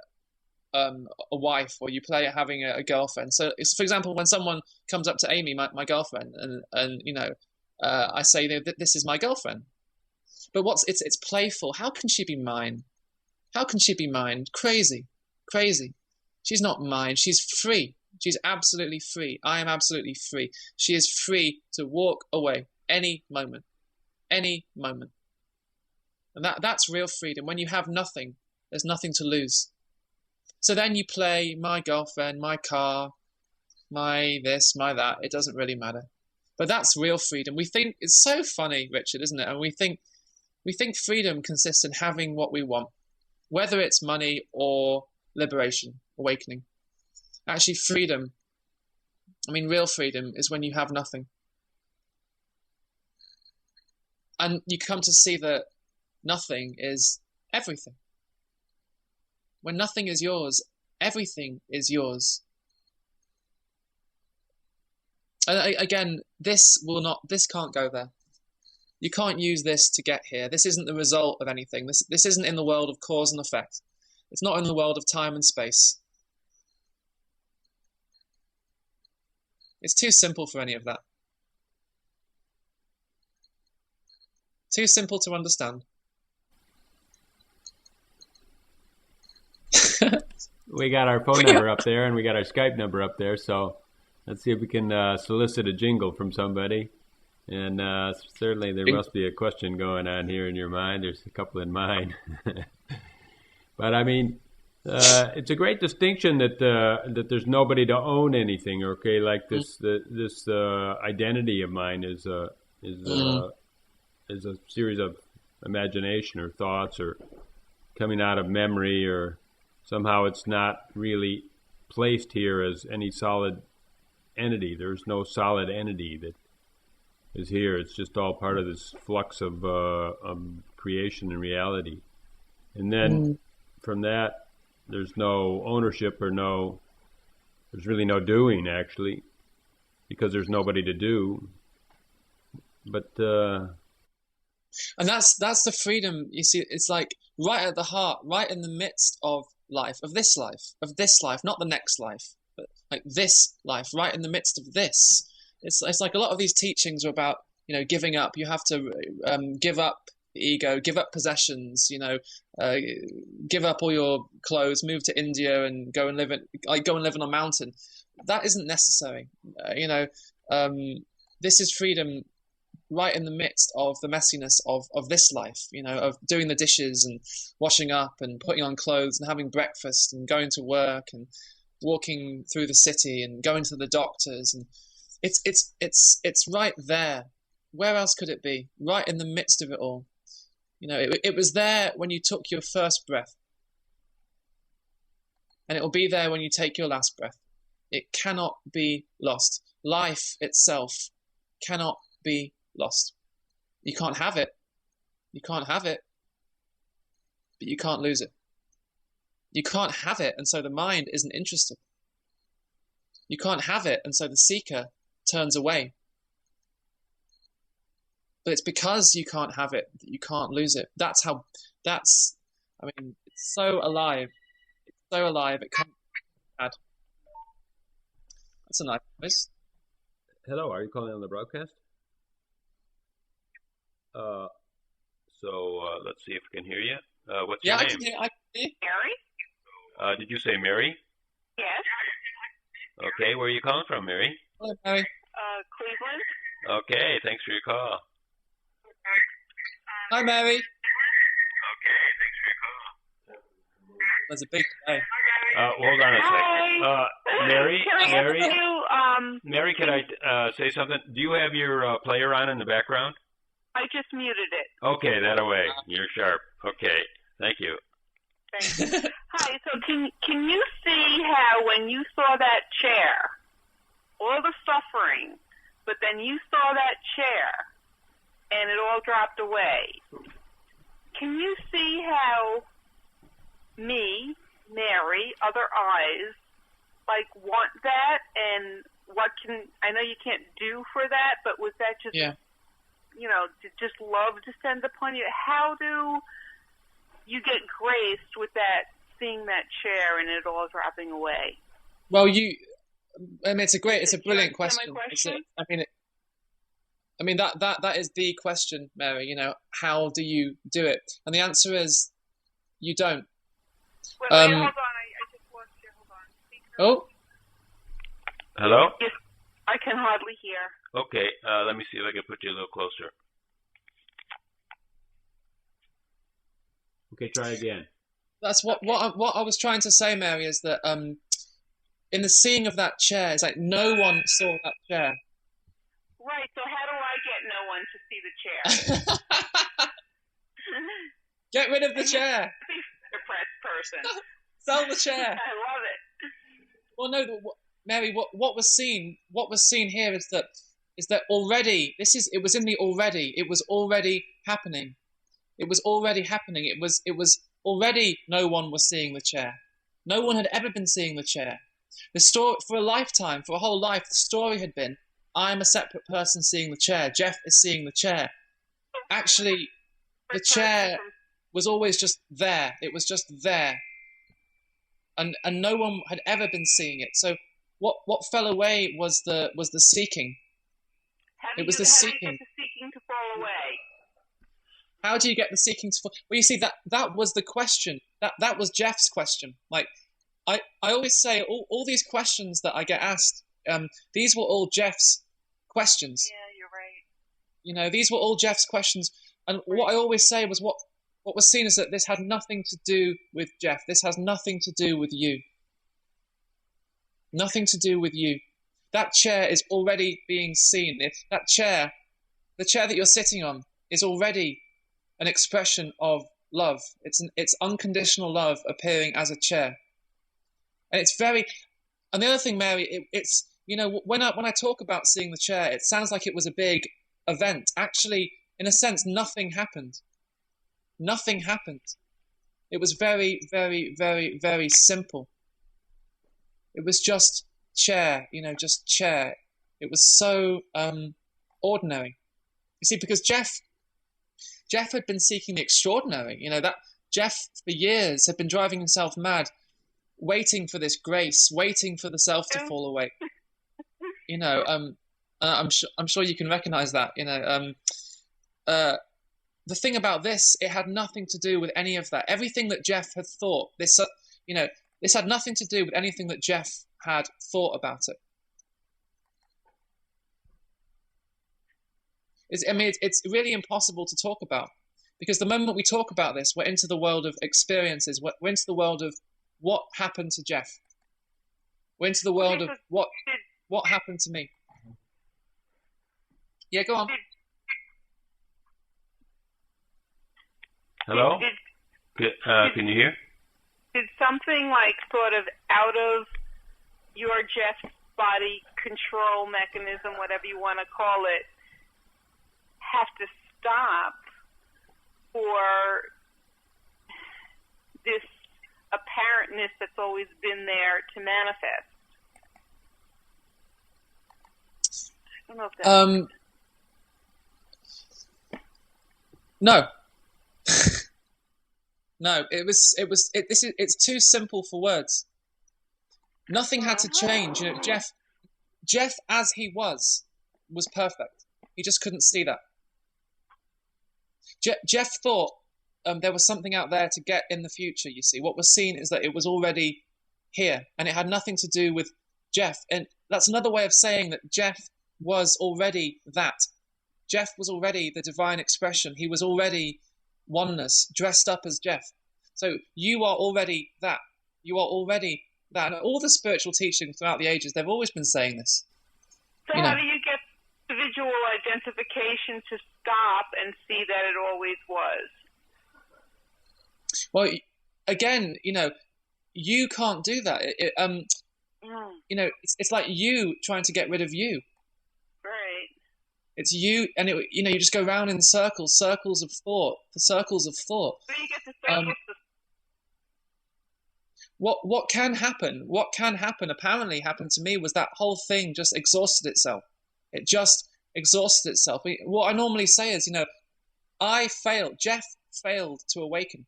wife, or you play at having a girlfriend. So, for example, when someone comes up to Amy, my girlfriend, and I say that this is my girlfriend. But it's playful. How can she be mine? How can she be mine? Crazy. She's not mine. She's free. She's absolutely free. I am absolutely free. She is free to walk away any moment. Any moment. And that's real freedom. When you have nothing, there's nothing to lose. So then you play my girlfriend, my car, my this, my that. It doesn't really matter. But that's real freedom. We think it's so funny, Richard, isn't it? And we think freedom consists in having what we want, whether it's money or liberation, awakening. Actually, freedom, real freedom is when you have nothing. And you come to see that nothing is everything. When nothing is yours, everything is yours. And again, this can't go there. You can't use this to get here. This isn't the result of anything. This isn't in the world of cause and effect. It's not in the world of time and space. It's too simple for any of that. Too simple to understand. We got our phone number up there, and we got our Skype number up there, so let's see if we can solicit a jingle from somebody. And certainly there must be a question going on here in your mind. There's a couple in mine. But it's a great distinction that there's nobody to own anything. Okay, like this identity of mine is a series of imagination or thoughts or coming out of memory, or somehow it's not really placed here as any solid entity. There's no solid entity that is here. It's just all part of this flux of creation and reality. And then from that, there's no ownership there's really no doing, actually, because there's nobody to do. But and that's the freedom. You see, it's like right at the heart, right in the midst of life, of this life, not the next life, but like this life, right in the midst of this. It's like a lot of these teachings are about, giving up. You have to give up the ego, give up possessions, give up all your clothes, move to India and go and live on a mountain. That isn't necessary. This is freedom right in the midst of the messiness of this life, of doing the dishes and washing up and putting on clothes and having breakfast and going to work and walking through the city and going to the doctors. And it's right there. Where else could it be? Right in the midst of it all. It was there when you took your first breath. And it will be there when you take your last breath. It cannot be lost. Life itself cannot be lost. You can't have it. You can't have it. But you can't lose it. You can't have it, and so the mind isn't interested. You can't have it, and so the seeker turns away. But it's because you can't have it that you can't lose it. It's so alive. It's so alive, it can't be bad. That's a nice voice. Hello, are you calling on the broadcast? Let's see if we can hear you. What's your name? I can hear. Mary? Did you say Mary? Yes. Okay, where are you calling from, Mary? Hello, Mary. Cleveland. Okay, thanks for your call. Hi, Mary. Okay, thanks for your call. There's a big delay. Hold on a second. Hi. Mary, Can I Mary, ask you, Mary, could I say something? Do you have your player on in the background? I just muted it. Okay, that away. You're sharp. Okay, thank you. Thank you. Hi, so can you see how when you saw that chair, all the suffering, but then you saw that chair, and it all dropped away. Can you see how me, Mary, other eyes, want that, and I know you can't do for that, but was that just, did just love descend upon you? How do you get graced with that, seeing that chair and it all dropping away? Well, it's a brilliant question. That is the question, Mary. How do you do it? And the answer is, you don't. Wait, hold on. I just lost you. Hold on. Oh, Hello? Yes, I can hardly hear. Okay, let me see if I can put you a little closer. Okay, try again. That's what I was trying to say, Mary, is that in the seeing of that chair, it's like no one saw that chair. Right, so how do I get no one to see the chair? Get rid of the chair. Depressed person. Sell the chair. I love it. Well, no, Mary, what was seen here is that already it was in the already. It was already happening. It was already happening. It was already no one was seeing the chair. No one had ever been seeing the chair. The story for a lifetime, for a whole life, the story had been, I'm a separate person seeing the chair. Jeff is seeing the chair. Actually, the chair was always just there. It was just there. And no one had ever been seeing it. So what fell away was the seeking. It was the seeking. How do you get the seeking to fall away? How do you get the seeking to fall? Well, you see, that was the question. That was Jeff's question. Like, I always say, all these questions that I get asked, these were all Jeff's questions. Yeah, you're right. You know, these were all Jeff's questions. And what I always say was what was seen is that this had nothing to do with Jeff. This has nothing to do with you. Nothing to do with you. That chair is already being seen. That chair, the chair that you're sitting on, is already an expression of love. It's unconditional love appearing as a chair. And it's very. And the other thing, Mary, it's, you know, when I talk about seeing the chair, it sounds like it was a big event. Actually, in a sense, nothing happened. Nothing happened. It was very, very, very, very simple. It was just chair, you know, just chair. It was so ordinary. You see, because Jeff had been seeking the extraordinary. You know, that Jeff for years had been driving himself mad, waiting for this grace, waiting for the self to fall away. You know, I'm sure you can recognize that. You know, the thing about this, it had nothing to do with any of that. Everything that Jeff had thought, this had nothing to do with anything that Jeff had thought about it. It's really impossible to talk about, because the moment we talk about this, we're into the world of experiences. We're into the world of what happened to Jeff. We're into the world of what happened to me. Yeah, go on. Hello? Can you hear? Did something like sort of out of your Jeff's body control mechanism, whatever you want to call it, have to stop for this apparentness that's always been there to manifest? I don't know if that's no. No, it's too simple for words. Nothing had to change. You know, Jeff as he was perfect. He just couldn't see that. Jeff thought there was something out there to get in the future, you see. What was seen is that it was already here, and it had nothing to do with Jeff. And that's another way of saying that Jeff was already that. Jeff was already the divine expression. He was already oneness, dressed up as Jeff. So you are already that. You are already that. And all the spiritual teachings throughout the ages, they've always been saying this. So how do you get the visual identification to stop and see that it always was? Well, again, you know, you can't do that. You know, it's like you trying to get rid of you. Right. It's you, and you know, you just go round in circles of thought, circles of thought. So you get the circles. What can happen? What can happen? Apparently, happened to me was that whole thing just exhausted itself. It just exhausted itself. What I normally say is, you know, I failed. Jeff failed to awaken.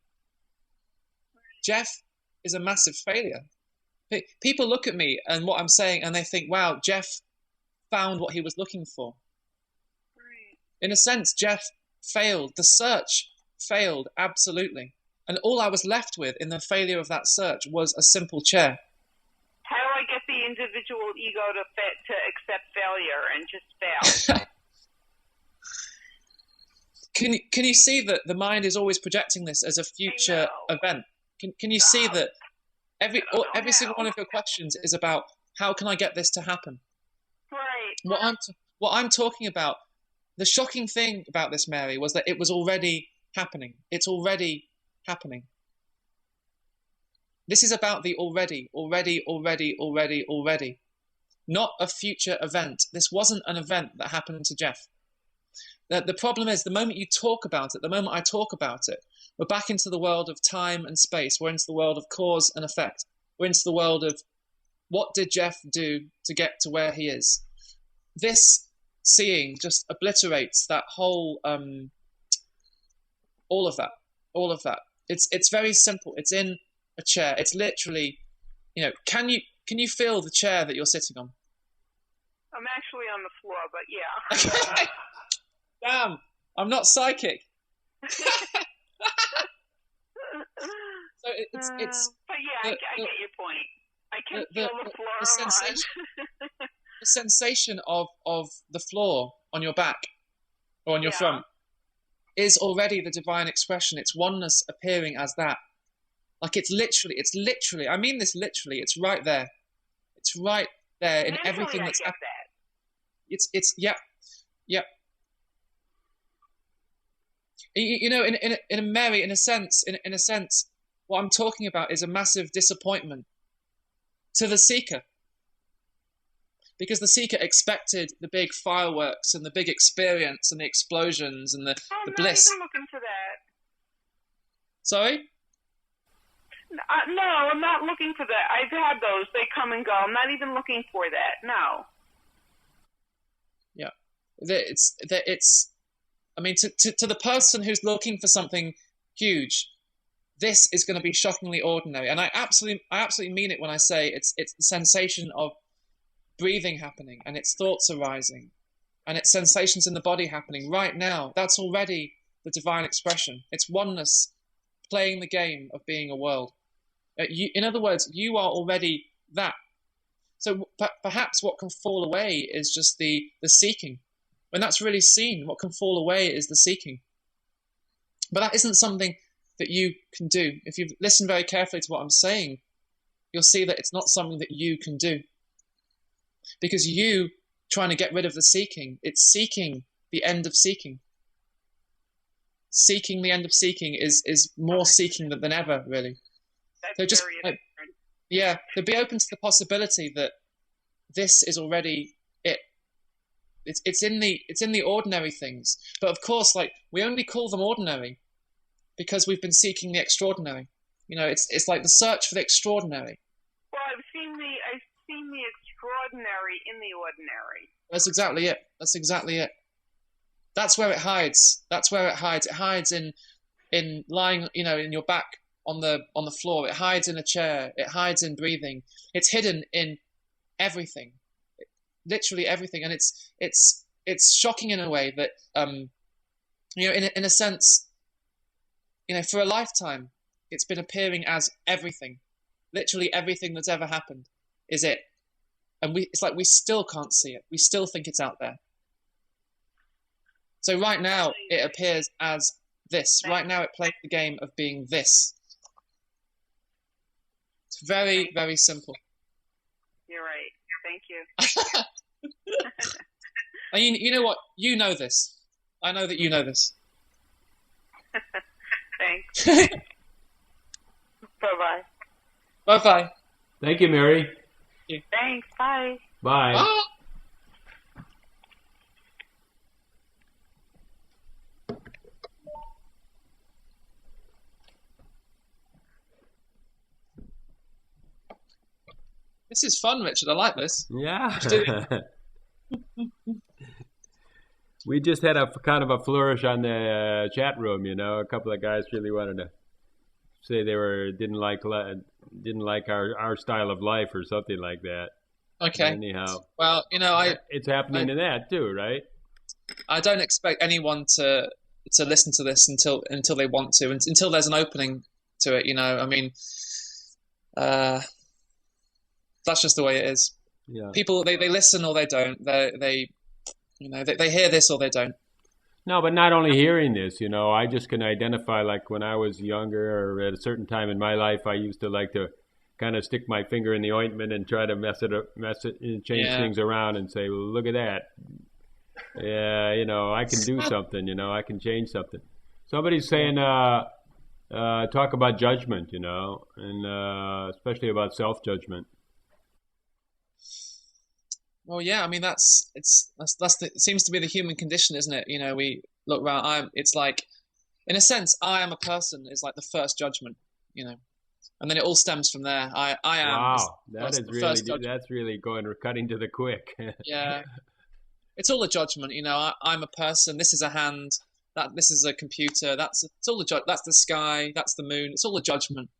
Jeff is a massive failure. People look at me and what I'm saying, and they think, "Wow, Jeff found what he was looking for." Right. In a sense, Jeff failed. The search failed absolutely. And all I was left with in the failure of that search was a simple chair. How do I get the individual ego to accept failure and just fail. Can you see that the mind is always projecting this as a future event? Can you see that every single one of your questions is about how can I get this to happen? Right. What I'm talking about, the shocking thing about this, Mary, was that it was already happening. It's already happening. This is about the already. Not a future event. This wasn't an event that happened to Jeff. The problem is, the moment you talk about it, the moment I talk about it, we're back into the world of time and space. We're into the world of cause and effect. We're into the world of what did Jeff do to get to where he is. This seeing just obliterates that whole, all of that. It's very simple. It's in a chair. It's literally, can you feel the chair that you're sitting on? I'm actually on the floor, but yeah. Damn, I'm not psychic. So it's. But yeah, I get your point. I can feel the floor. The sensation of the floor on your back or on your front is already the divine expression. It's oneness appearing as that. Like it's literally. I mean this literally. It's right there. It's right there in everything that's happening. It's yeah. Mary, in a sense, what I'm talking about is a massive disappointment to the seeker, because the seeker expected the big fireworks and the big experience and the explosions and the bliss. I'm not even looking for that. Sorry? No, I'm not looking for that. I've had those. They come and go. I'm not even looking for that. No. Yeah, it's. I mean, to the person who's looking for something huge, this is going to be shockingly ordinary. And I absolutely mean it when I say it's the sensation of breathing happening, and its thoughts arising, and its sensations in the body happening right now. That's already the divine expression. It's oneness playing the game of being a world. In other words, you are already that. So perhaps what can fall away is just the seeking. When that's really seen, what can fall away is the seeking. But that isn't something that you can do. If you listen very carefully to what I'm saying, you'll see that it's not something that you can do. Because you trying to get rid of the seeking, it's seeking the end of seeking. Seeking the end of seeking is more seeking than ever, really. So just to be open to the possibility that this is already it. It's in the ordinary things, but of course, like we only call them ordinary because we've been seeking the extraordinary. It's like the search for the extraordinary. Well, I've seen the extraordinary in the ordinary. That's exactly it. That's where it hides. It hides in lying, in your back on the floor. It hides in a chair. It hides in breathing. It's hidden in everything. Literally everything, and it's shocking in a way that in a sense, for a lifetime it's been appearing as everything, literally everything that's ever happened is it, and it's like we still can't see it. We still think it's out there. So right now it appears as this. Right now it plays the game of being this. It's very, very simple. You're right. Thank you. And you know what? You know this. I know that you know this. Thanks. Bye-bye. Bye-bye. Thank you, Mary. Thanks. Bye. Bye. Bye. This is fun, Richard. I like this. Yeah. We just had a kind of a flourish on the chat room. A couple of guys really wanted to say they didn't like our style of life or something like that. Okay. Anyhow, well, it's happening in that too, right? I don't expect anyone to listen to this until they want to, until there's an opening to it. I mean, that's just the way it is. Yeah. People, they listen or they don't. They hear this or they don't. No, but not only hearing this, I just can identify, like when I was younger or at a certain time in my life, I used to like to kind of stick my finger in the ointment and try to change things around and say, well, look at that. Yeah, I can do something, I can change something. Somebody's saying, talk about judgment, and especially about self-judgment. Well, yeah, I mean it seems to be the human condition, isn't it? We look around. It's like, in a sense, I am a person is like the first judgment, and then it all stems from there. I am. Wow, that's really cutting to the quick. Yeah, it's all a judgment, I'm a person. This is a hand. This is a computer. That's the sky. That's the moon. It's all a judgment.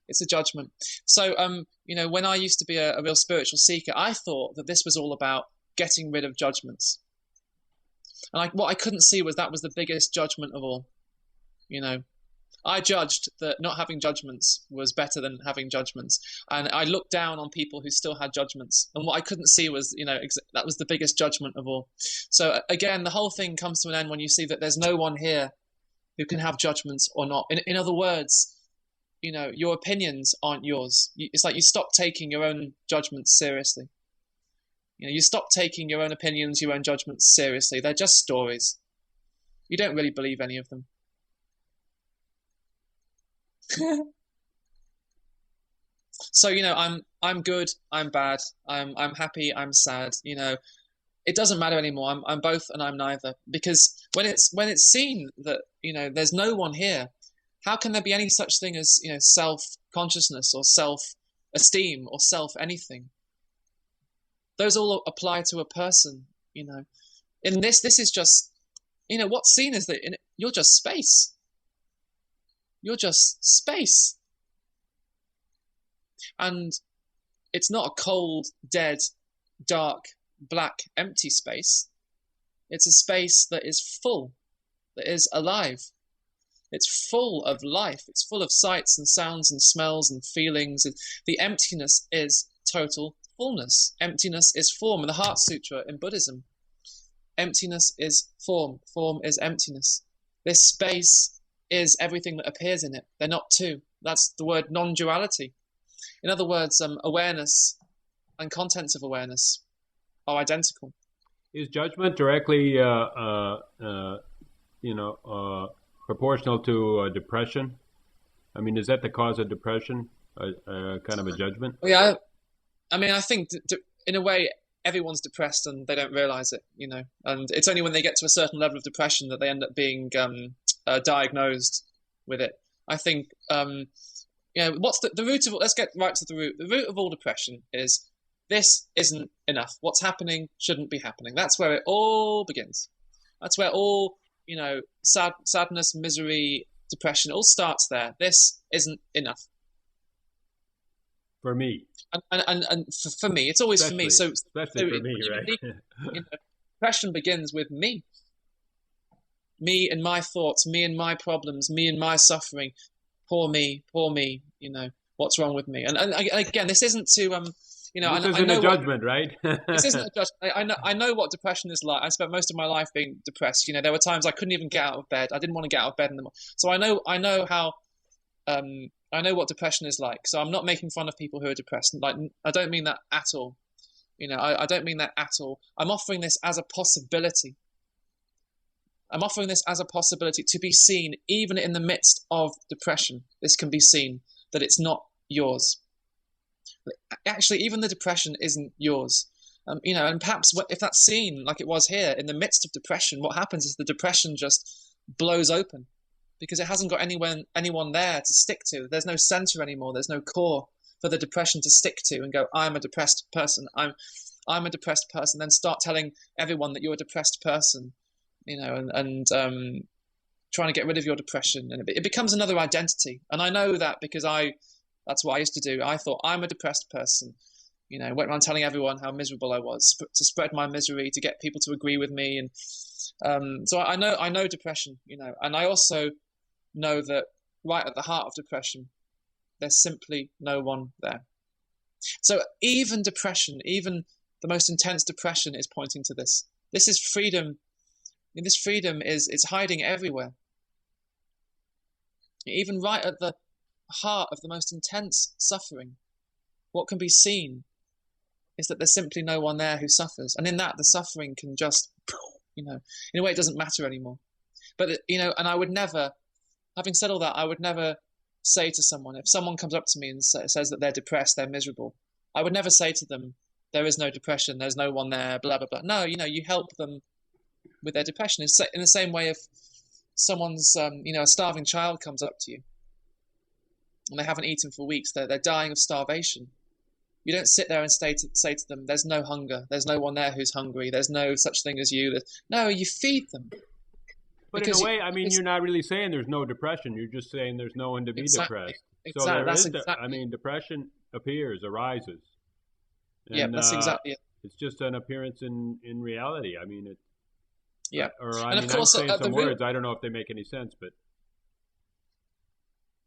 It's a judgment. So, when I used to be a real spiritual seeker, I thought that this was all about getting rid of judgments. And what I couldn't see was that was the biggest judgment of all. I judged that not having judgments was better than having judgments. And I looked down on people who still had judgments. And what I couldn't see was, that was the biggest judgment of all. So again, the whole thing comes to an end when you see that there's no one here who can have judgments or not. In other words, your opinions aren't yours. It's like you stop taking your own judgments seriously. You stop taking your own opinions, your own judgments seriously. They're just stories. You don't really believe any of them. So, I'm good, I'm bad, I'm happy, I'm sad. It doesn't matter anymore. I'm both and I'm neither. Because when it's seen that, there's no one here, how can there be any such thing as, self-consciousness or self-esteem or self-anything? Those all apply to a person, In this is just, what's seen is that you're just space. You're just space. And it's not a cold, dead, dark, black, empty space. It's a space that is full, that is alive. It's full of life. It's full of sights and sounds and smells and feelings. The emptiness is total fullness. Emptiness is form. In the Heart Sutra in Buddhism, emptiness is form. Form is emptiness. This space is everything that appears in it. They're not two. That's the word non-duality. In other words, awareness and contents of awareness are identical. Is judgment directly, proportional to depression? I mean, is that the cause of depression? Kind of a judgment? Yeah, I mean, I think in a way everyone's depressed and they don't realize it, and it's only when they get to a certain level of depression that they end up being diagnosed with it. I think, what's the root of, let's get right to the root. The root of all depression is this isn't enough. What's happening shouldn't be happening. That's where it all begins. That's where all, sadness, misery, depression, it all starts there. This isn't enough. For me. And for me, it's always especially, for me. Especially for me, right? Depression begins with me. Me and my thoughts, me and my problems, me and my suffering. Poor me, what's wrong with me? And again, this isn't to, this isn't a judgment, right? This isn't a judgment. I know what depression is like. I spent most of my life being depressed. There were times I couldn't even get out of bed. I didn't want to get out of bed in the morning. So I know how, I know what depression is like. So I'm not making fun of people who are depressed. Like, I don't mean that at all. I don't mean that at all. I'm offering this as a possibility. I'm offering this as a possibility to be seen, even in the midst of depression. This can be seen, that it's not yours. Actually, even the depression isn't yours. And perhaps if that's seen like it was here, in the midst of depression, what happens is the depression just blows open because it hasn't got anyone there to stick to. There's no center anymore. There's no core for the depression to stick to and go, I'm a depressed person. I'm a depressed person. Then start telling everyone that you're a depressed person. And trying to get rid of your depression, and it becomes another identity. And I know that because that's what I used to do. I thought I'm a depressed person, went around telling everyone how miserable I was to spread my misery, to get people to agree with me. And so I know depression, and I also know that right at the heart of depression, there's simply no one there. So even depression, even the most intense depression, is pointing to this. This is freedom. And this freedom it's hiding everywhere. Even right at the heart of the most intense suffering, what can be seen is that there's simply no one there who suffers. And in that, the suffering can just, in a way, it doesn't matter anymore. But, and I would never, having said all that, I would never say to someone, if someone comes up to me and says that they're depressed, they're miserable, I would never say to them, there is no depression, there's no one there, blah, blah, blah. No, you help them with their depression. In the same way, if someone's, a starving child comes up to you and they haven't eaten for weeks, they're dying of starvation. You don't sit there and say to them, there's no hunger, there's no one there who's hungry, there's no such thing as you. No, you feed them. But in a way, you're not really saying there's no depression. You're just saying there's no one to be depressed. Exactly. So depression arises. And, that's exactly it. It's just an appearance in reality. And of course, I'm saying some words. I don't know if they make any sense, but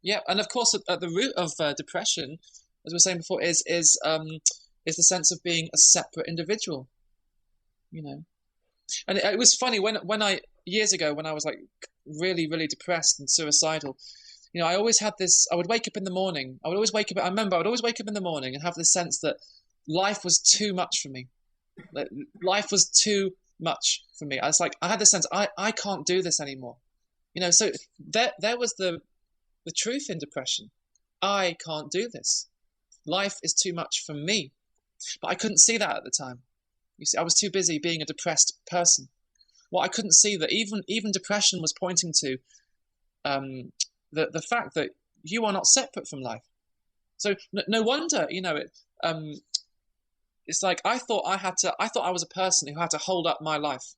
yeah, and of course, at the root of depression, as we were saying before, is the sense of being a separate individual. And it was funny when I years ago when I was like really, really depressed and suicidal. I always had this. I would wake up in the morning. I would always wake up. I remember I would always wake up in the morning and have this sense that life was too much for me. Life was too much for me. I had this sense I can't do this anymore. So there was the truth in depression. I can't do this. Life is too much for me. But I couldn't see that at the time. You see, I was too busy being a depressed person. What I couldn't see that even depression was pointing to the fact that you are not separate from life. So no wonder, it's like I thought I was a person who had to hold up my life.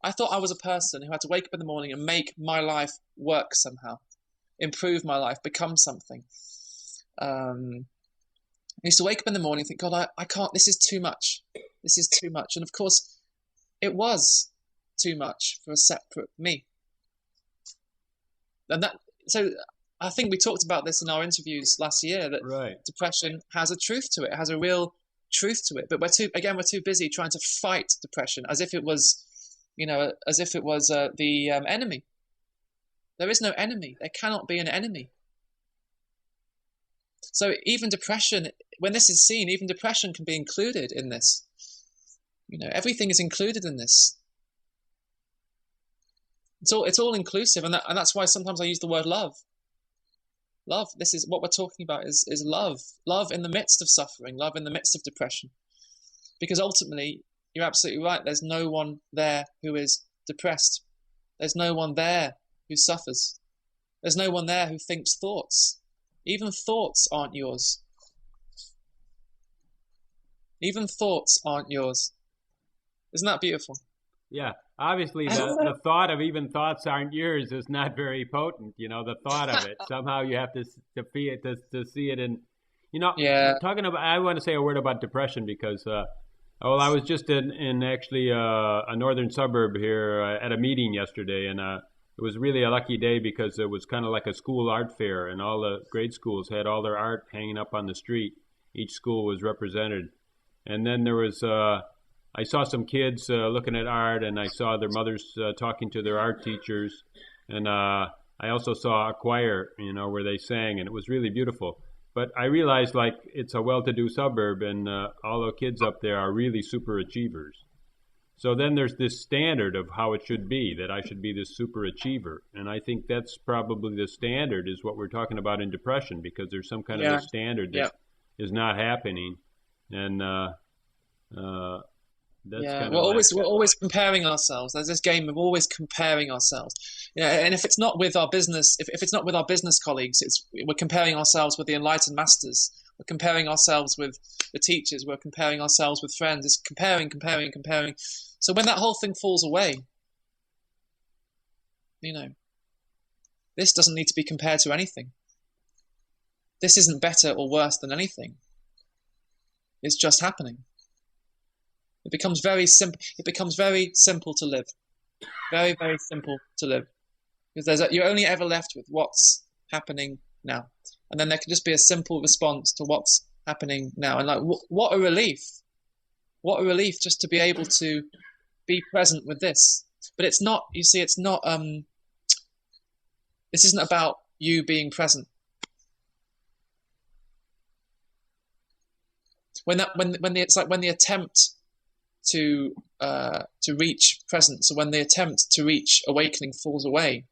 I thought I was a person who had to wake up in the morning and make my life work somehow, improve my life, become something. I used to wake up in the morning and think, God, I can't, this is too much. This is too much. And of course, it was too much for a separate me. And so I think we talked about this in our interviews last year, that depression has a truth to it. It has a real truth to it. But we're too busy trying to fight depression as if it was, the enemy. There is no enemy. There cannot be an enemy. So even depression, when this is seen, even depression can be included in this. Everything is included in this. It's all inclusive, and that's why sometimes I use the word love. Love. This is what we're talking about. Is love. Love in the midst of suffering. Love in the midst of depression. Because ultimately, you're absolutely right. There's no one there who is depressed. There's no one there who suffers. There's no one there who thinks thoughts. Even thoughts aren't yours. Even thoughts aren't yours. Isn't that beautiful? Yeah. Obviously, the thought of even thoughts aren't yours is not very potent. The thought of it. Somehow you have to see it to see it in. Talking about. I want to say a word about depression because, I was just in actually a northern suburb here at a meeting yesterday, and it was really a lucky day because it was kind of like a school art fair, and all the grade schools had all their art hanging up on the street. Each school was represented, and then there was. I saw some kids looking at art, and I saw their mothers talking to their art teachers, and I also saw a choir, where they sang, and it was really beautiful. But I realized, it's a well-to-do suburb, and all the kids up there are really super achievers. So then there's this standard of how it should be, that I should be this super achiever, and I think that's probably the standard is what we're talking about in depression, because there's some kind of a standard that is not happening, and we're always comparing ourselves. There's this game of always comparing ourselves. And if it's not with our business, if it's not with our business colleagues, we're comparing ourselves with the enlightened masters. We're comparing ourselves with the teachers. We're comparing ourselves with friends. It's comparing. So when that whole thing falls away, this doesn't need to be compared to anything. This isn't better or worse than anything. It's just happening. It becomes very simple. It becomes very simple to live. Very, very simple to live. Because you're only ever left with what's happening now. And then there can just be a simple response to what's happening now, and like what a relief! What a relief just to be able to be present with this. But it's not. You see, it's not. This isn't about you being present. It's like when the attempt to reach presence, or when the attempt to reach awakening falls away,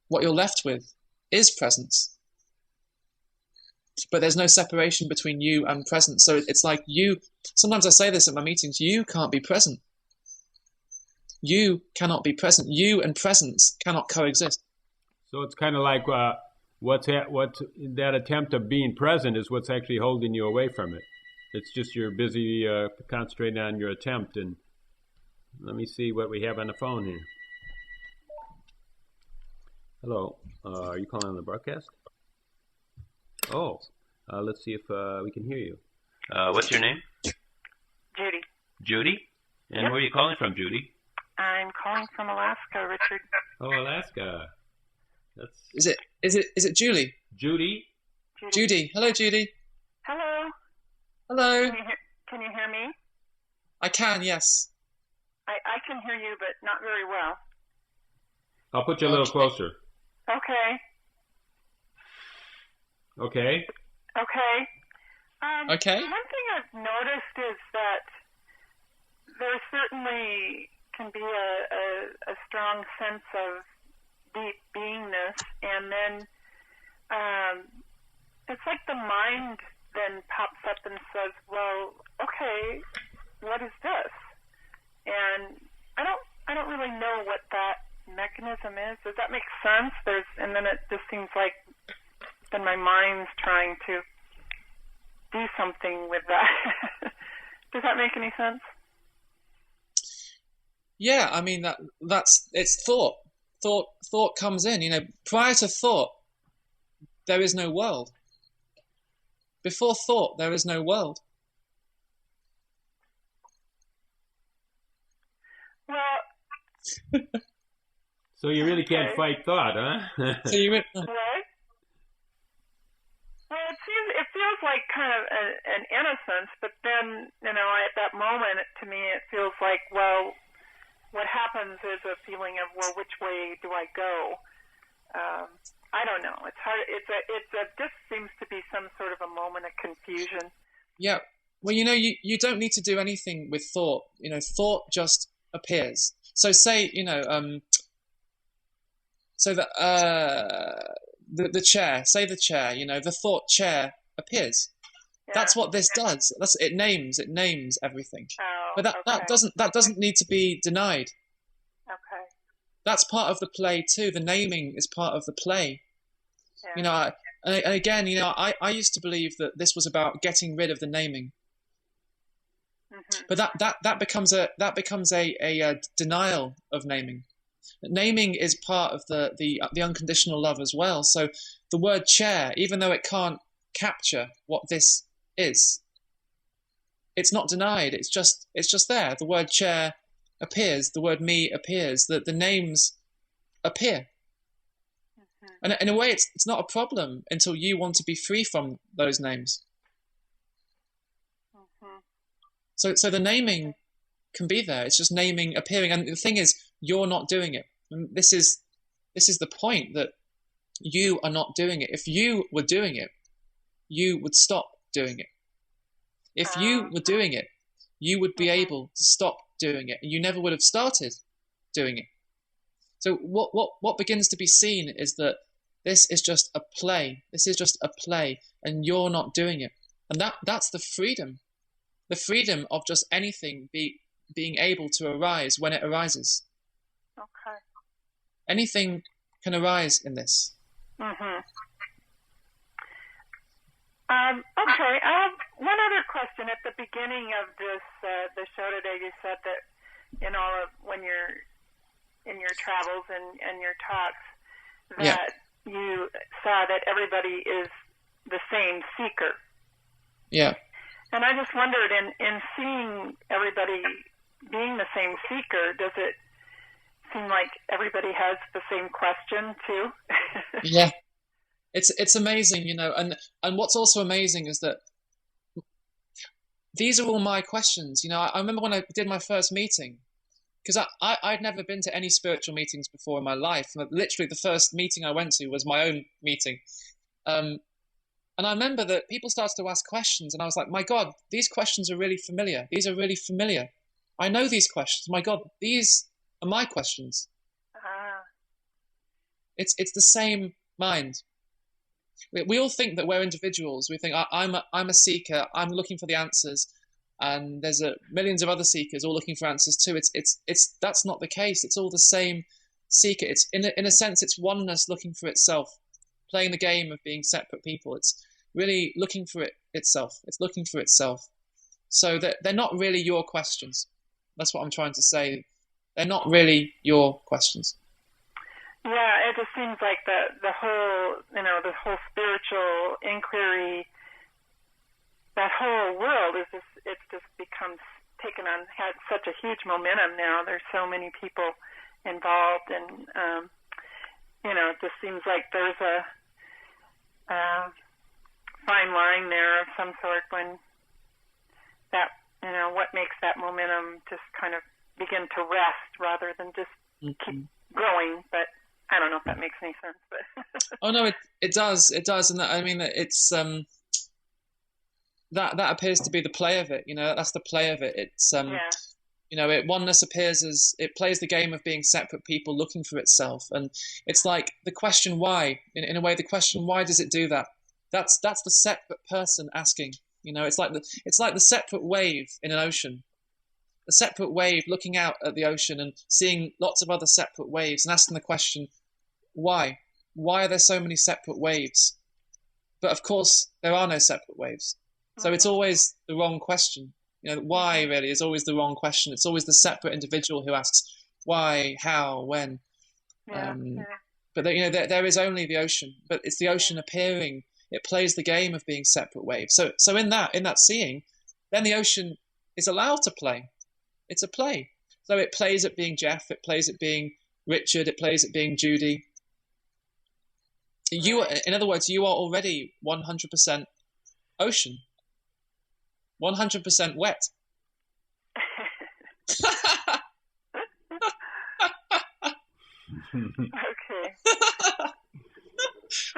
what you're left with is presence. But there's no separation between you and presence. So it's like you. Sometimes I say this at my meetings. You can't be present. You cannot be present. You and presence cannot coexist. So it's kind of like what that attempt of being present is what's actually holding you away from it. It's just you're busy concentrating on your attempt. And let me see what we have on the phone here. Hello, are you calling on the broadcast? Oh, let's see if we can hear you. What's your name? Judy. Judy? And Yep. where are you calling from, Judy? I'm calling from Alaska, Richard. Oh, Alaska. That's Is it Julie? Judy. Judy. Hello, Judy. Hello. Hello. Can you hear me? I can, yes. I can hear you, but not very well. I'll put you a little closer. Okay. Okay. Okay. Okay. One thing I've noticed is that there certainly can be a strong sense of deep beingness, and then it's like the mind then pops up and says, well, okay, what is this? And I don't really know what that mechanism is. Does that make sense? And then it just seems like then my mind's trying to do something with that. Does that make any sense? Yeah, I mean it's thought. Thought comes in. Prior to thought, there is no world. Before thought, there is no world. Well. So you really can't fight thought, huh? So you What? Well, it feels like kind of an innocence, but then, at that moment, to me, it feels like, well, what happens is a feeling of, well, which way do I go? I don't know. It's hard. It just seems to be some sort of a moment of confusion. Yeah. Well, you don't need to do anything with thought. Thought just appears. So say, so that the chair. Say the chair. The thought chair appears. Yeah. That's what this does. It names everything. Oh, But that doesn't need to be denied. Okay. That's part of the play too. The naming is part of the play. Yeah. And again, I used to believe that this was about getting rid of the naming. Mm-hmm. But that becomes a denial of naming. Naming is part of the unconditional love as well. So the word chair, even though it can't capture what this is, it's not denied. It's just there. The word chair appears. The word me appears. The names appear. Mm-hmm. And in a way, it's not a problem until you want to be free from those names. Mm-hmm. So the naming can be there. It's just naming appearing. And the thing is, you're not doing it. And this is the point, that you are not doing it. If you were doing it, you would stop doing it. If you were doing it, you would be able to stop doing it, and you never would have started doing it. So what begins to be seen is that this is just a play. This is just a play, and you're not doing it. And that's the freedom of just anything being able to arise when it arises. Okay. Anything can arise in this. Mm-hmm. Okay, I have one other question. At the beginning of the show today, you said that when you're in your travels and your talks, that you saw that everybody is the same seeker. Yeah. And I just wondered, in seeing everybody being the same seeker, does it seem like everybody has the same question too? Yeah. It's amazing, and what's also amazing is that these are all my questions. I remember when I did my first meeting, because I'd never been to any spiritual meetings before in my life. Literally, the first meeting I went to was my own meeting. And I remember that people started to ask questions, and I was like, my God, these questions are really familiar. These are really familiar. I know these questions. My God, these are my questions. It's the same mind. We all think that we're individuals. We think I'm a seeker. I'm looking for the answers, and there's millions of other seekers all looking for answers too. It's that's not the case. It's all the same seeker. It's in a sense, it's oneness looking for itself, playing the game of being separate people. It's really looking for itself. It's looking for itself. So that they're not really your questions. That's what I'm trying to say. They're not really your questions. Yeah, it just seems like the whole, the whole spiritual inquiry, that whole world it's just becomes had such a huge momentum now. There's so many people involved, and it just seems like there's a fine line there of some sort when that, what makes that momentum just kind of begin to rest rather than just keep growing, but I don't know if that makes any sense, but oh no, it does, and that, I mean, it's that appears to be the play of it. That's the play of it. It's oneness appears as it plays the game of being separate people looking for itself, and it's like the question why. In a way, the question why does it do that? That's the separate person asking. It's like the separate wave in an ocean. A separate wave looking out at the ocean and seeing lots of other separate waves and asking the question, why? Why are there so many separate waves? But of course, there are no separate waves. So it's always the wrong question. Why really is always the wrong question. It's always the separate individual who asks why, how, when. But there is only the ocean. But it's the ocean appearing. It plays the game of being separate waves. So in that seeing, then the ocean is allowed to play. It's a play. So it plays at being Jeff, it plays at being Richard, it plays at being Judy. In other words, you are already 100% ocean. 100% wet. Okay.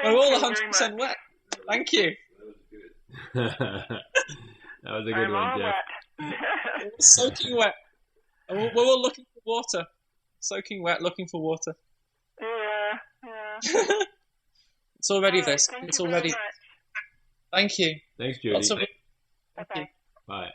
We're all 100% wet. Thank you. That was a good one, Jeff. Soaking wet. We're all looking for water. Soaking wet, looking for water. Yeah. It's already right, this. It's already. Thank you. Thanks, Judy. Lots of... Thank you. Bye.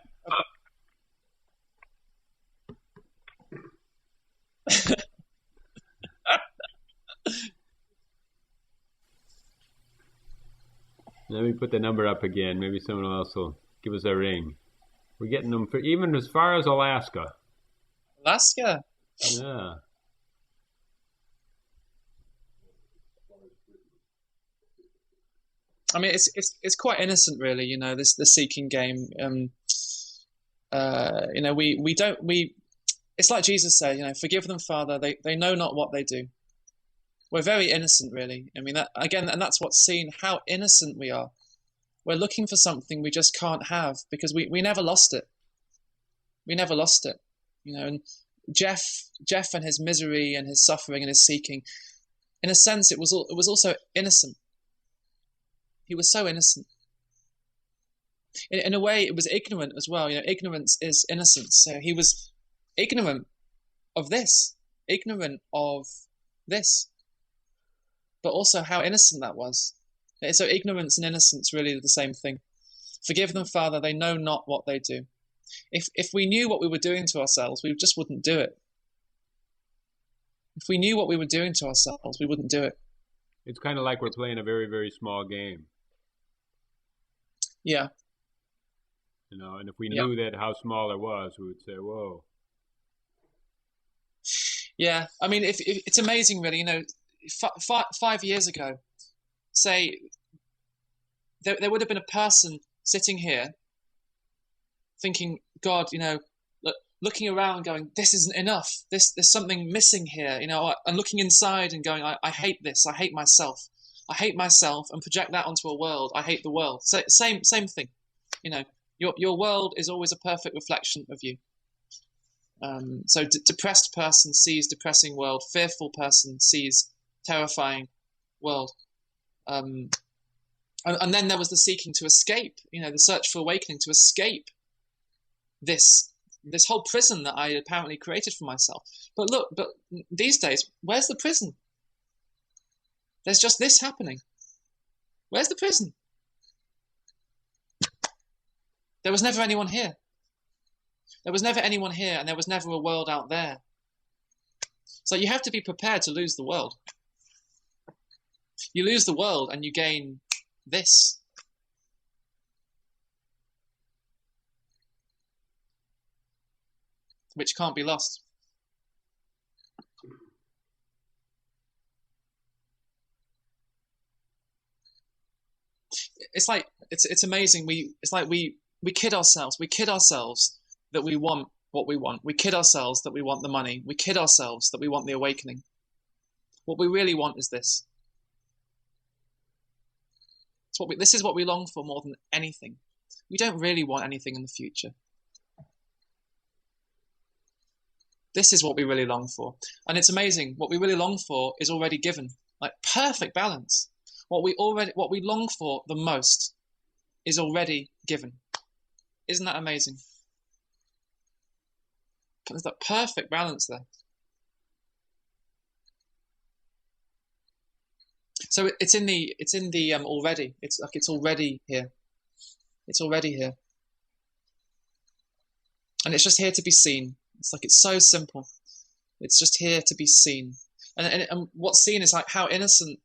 Let me put the number up again. Maybe someone else will give us a ring. We're getting them for even as far as Alaska. Alaska? Yeah. I mean, it's quite innocent, really. The seeking game. It's like Jesus said. Forgive them, Father. They know not what they do. We're very innocent, really. I mean, that again, and that's what's seen. How innocent we are. We're looking for something we just can't have because we never lost it. We never lost it. And Jeff and his misery and his suffering and his seeking, in a sense, it was also innocent. He was so innocent. In a way, it was ignorant as well. Ignorance is innocence. So he was ignorant of this, but also how innocent that was. So ignorance and innocence really are the same thing. Forgive them, Father, they know not what they do. If we knew what we were doing to ourselves, we just wouldn't do it. If we knew what we were doing to ourselves, we wouldn't do it. It's kind of like we're playing a very, very small game. Yeah. And if we knew that how small it was, we would say, whoa. Yeah, I mean, if it's amazing, really. 5 years ago, say, there would have been a person sitting here thinking, God, looking around going, this isn't enough. There's something missing here, and looking inside and going, I hate this. I hate myself. I hate myself and project that onto a world. I hate the world. So same thing. You know, your world is always a perfect reflection of you. So depressed person sees depressing world. Fearful person sees terrifying world. And then there was the seeking to escape. You know, the search for awakening to escape this whole prison that I apparently created for myself. But look, these days, where's the prison? There's just this happening. Where's the prison? There was never anyone here. There was never anyone here, and there was never a world out there. So you have to be prepared to lose the world. You lose the world and you gain this. Which can't be lost. It's like it's amazing. We kid ourselves. We kid ourselves that we want what we want. We kid ourselves that we want the money. We kid ourselves that we want the awakening. What we really want is this. This is what we long for more than anything. We don't really want anything in the future. This is what we really long for. And it's amazing. What we really long for is already given. Like perfect balance. What we long for the most is already given. Isn't that amazing? There's that perfect balance there. So it's in the already. It's like it's already here. It's already here. And it's just here to be seen. It's like it's so simple. It's just here to be seen. And what's seen is like how innocent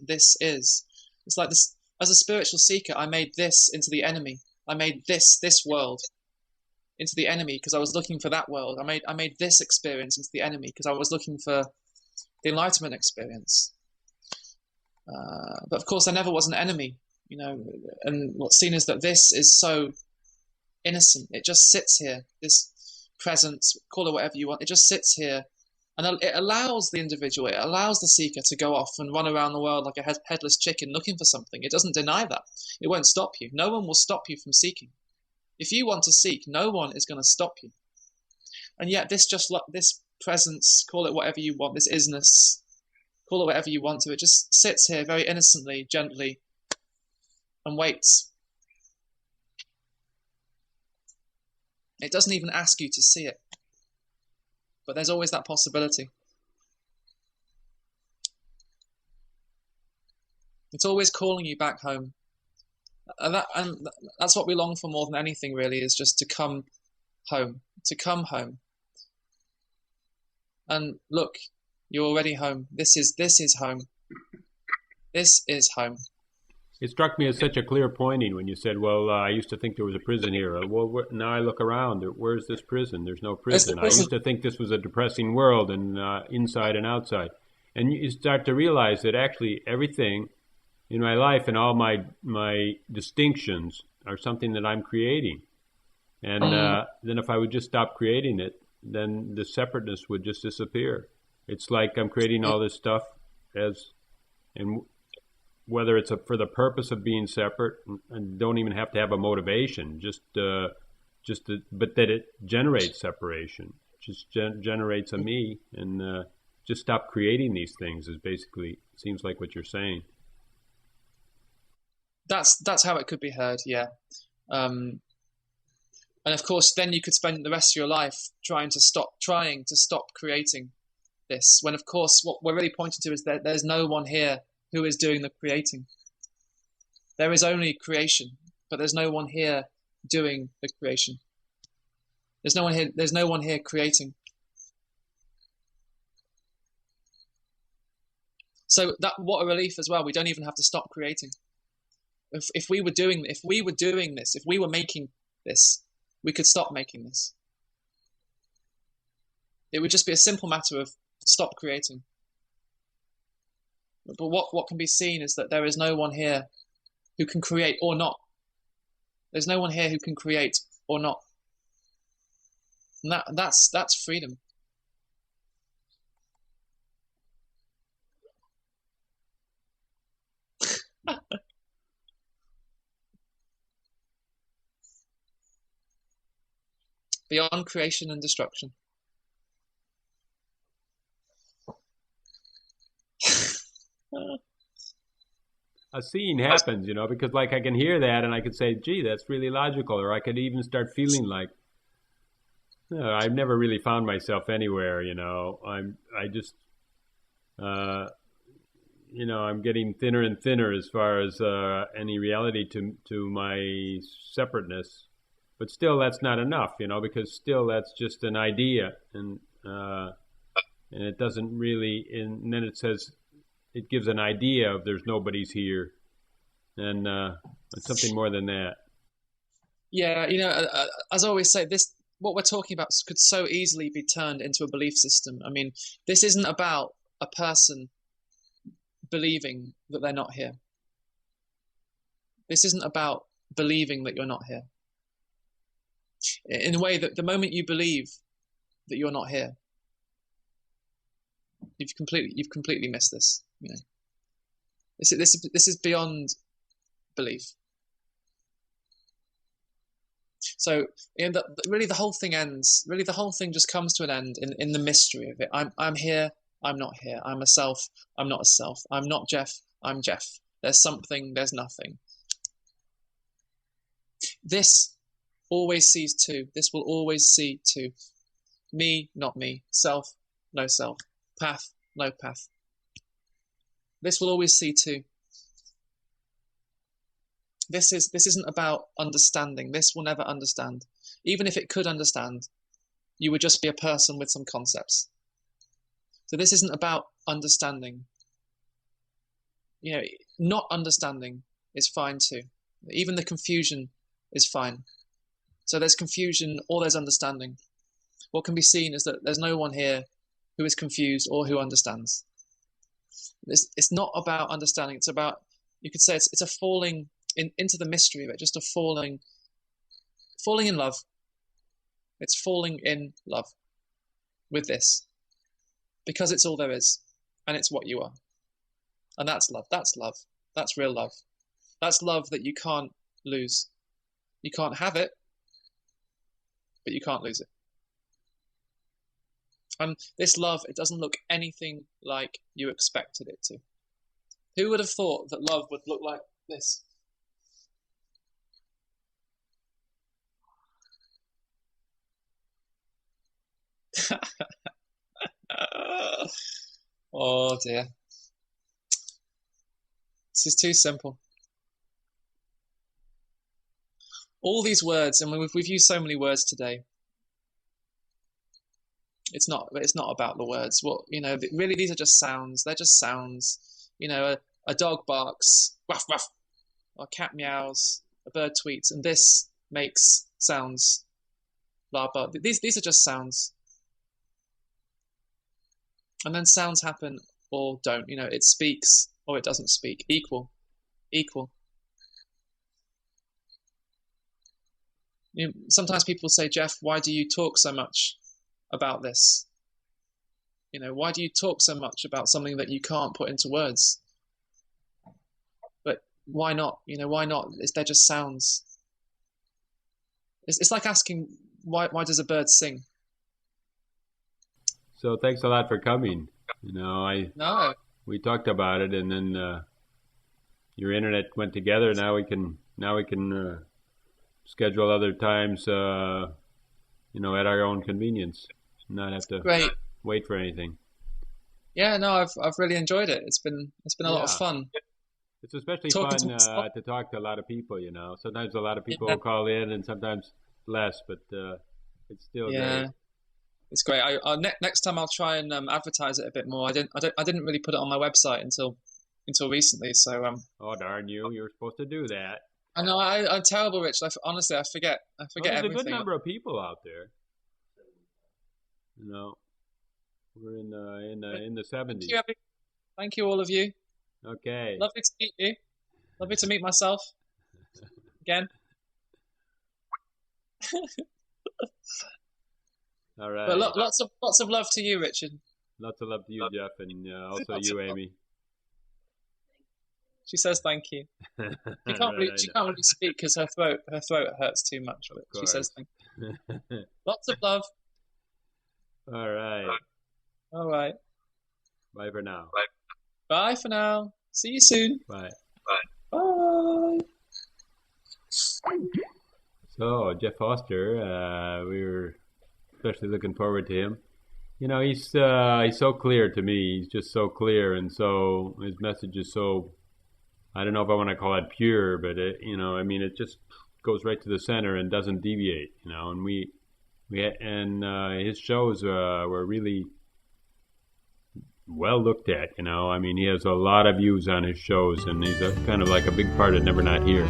this is. It's like this. As a spiritual seeker, I made this into the enemy. I made this world into the enemy because I was looking for that world. I made this experience into the enemy because I was looking for the enlightenment experience. But of course, there never was an enemy, you know. And what's seen is that this is so innocent. It just sits here. This presence, call it whatever you want. It just sits here, and it allows the individual, it allows the seeker to go off and run around the world like a headless chicken looking for something. It doesn't deny that. It won't stop you. No one will stop you from seeking. If you want to seek, no one is going to stop you. And yet this presence, call it whatever you want, this isness, call it whatever you want to, it just sits here very innocently, gently, and waits. It doesn't even ask you to see it. But there's always that possibility. It's always calling you back home. And that's what we long for more than anything, really, is just to come home. To come home. And look, you're already home. This is home. This is home. It struck me as such a clear pointing when you said, well, I used to think there was a prison here. Well, now I look around. Where's this prison? There's no prison. I used to think this was a depressing world and inside and outside. And you start to realize that actually everything in my life and all my distinctions are something that I'm creating. And then if I would just stop creating it, then the separateness would just disappear. It's like I'm creating all this stuff and whether it's for the purpose of being separate and don't even have to have a motivation, but that it generates separation, just generates a me, and just stop creating these things is basically seems like what you're saying. That's how it could be heard, yeah. And of course, then you could spend the rest of your life trying to stop creating this. When of course, what we're really pointing to is that there's no one here who is doing the creating. There is only creation, but there's no one here doing the creation. There's no one here creating. So what a relief as well. We don't even have to stop creating. If we were making this, we could stop making this. It would just be a simple matter of stop creating. But what can be seen is that there is no one here who can create or not. There's no one here who can create or not. And that's freedom. Beyond creation and destruction. A scene happens, you know, because like I can hear that and I could say, gee, that's really logical. Or I could even start feeling like, I've never really found myself anywhere, you know. I just, you know, I'm getting thinner and thinner as far as any reality to my separateness. But still, that's not enough, you know, because still that's just an idea, and it doesn't really. And then it says it gives an idea of there's nobody's here, and it's something more than that. Yeah, you know, as I always say, this what we're talking about could so easily be turned into a belief system. I mean, this isn't about a person believing that they're not here. This isn't about believing that you're not here. In a way that the moment you believe that you're not here, you've completely missed this. You know, this is beyond belief. So really the whole thing ends. Really, the whole thing just comes to an end in the mystery of it. I'm here. I'm not here. I'm a self. I'm not a self. I'm not Jeff. I'm Jeff. There's something. There's nothing. This always sees two. This will always see two. Me, not me. Self, no self. Path, no path. This will always see two. This isn't about understanding. This will never understand. Even if it could understand, you would just be a person with some concepts. So this isn't about understanding. You know, not understanding is fine too. Even the confusion is fine. So there's confusion or there's understanding. What can be seen is that there's no one here who is confused or who understands. It's not about understanding. It's about, you could say it's a falling into the mystery of it, just a falling in love. It's falling in love with this. Because it's all there is. And it's what you are. And that's love. That's love. That's real love. That's love that you can't lose. You can't have it, but you can't lose it. And this love, it doesn't look anything like you expected it to. Who would have thought that love would look like this? Oh dear. This is too simple. All these words, and we've used so many words today. It's not about the words. Well, you know, really these are just sounds. They're just sounds. You know, a dog barks, ruff ruff, or a cat meows, a bird tweets, and this makes sounds. Blah blah. These are just sounds. And then sounds happen or don't. You know, it speaks or it doesn't speak. Equal. You know, sometimes people say, Jeff, why do you talk so much about this? You know, why do you talk so much about something that you can't put into words? But why not? You know, why not? They're just sounds. It's like asking, why does a bird sing? So thanks a lot for coming. You know, we talked about it, and then your internet went together. Now we can schedule other times, you know, at our own convenience, not have to wait for anything. Yeah, no, I've really enjoyed it. It's been a lot of fun. It's especially fun to talk to a lot of people. You know, sometimes a lot of people will call in, and sometimes less, but it's still great. It's great. Next time I'll try and advertise it a bit more. I didn't really put it on my website until recently. So oh darn you! You were supposed to do that. I know. I'm terrible, Rich. Honestly, I forget there's everything. There's a good number of people out there. You know, we're in the 70s. Thank you, all of you. Okay. Lovely to meet you. Lovely to meet myself again. All right. But lots of love to you, Richard. Lots of love to you, Jeff, and also you, Amy. She says thank you. She can't really speak because her throat hurts too much. But she says thank you. Lots of love. All right. All right. Bye for now. Bye for now. See you soon. Bye. Bye. So Jeff Foster, we were especially looking forward to him. You know, he's so clear to me. He's just so clear, and so his message is so, I don't know if I want to call it pure, but it just goes right to the center and doesn't deviate. And his shows were really well looked at. He has a lot of views on his shows, and he's kind of like a big part of Never Not Here.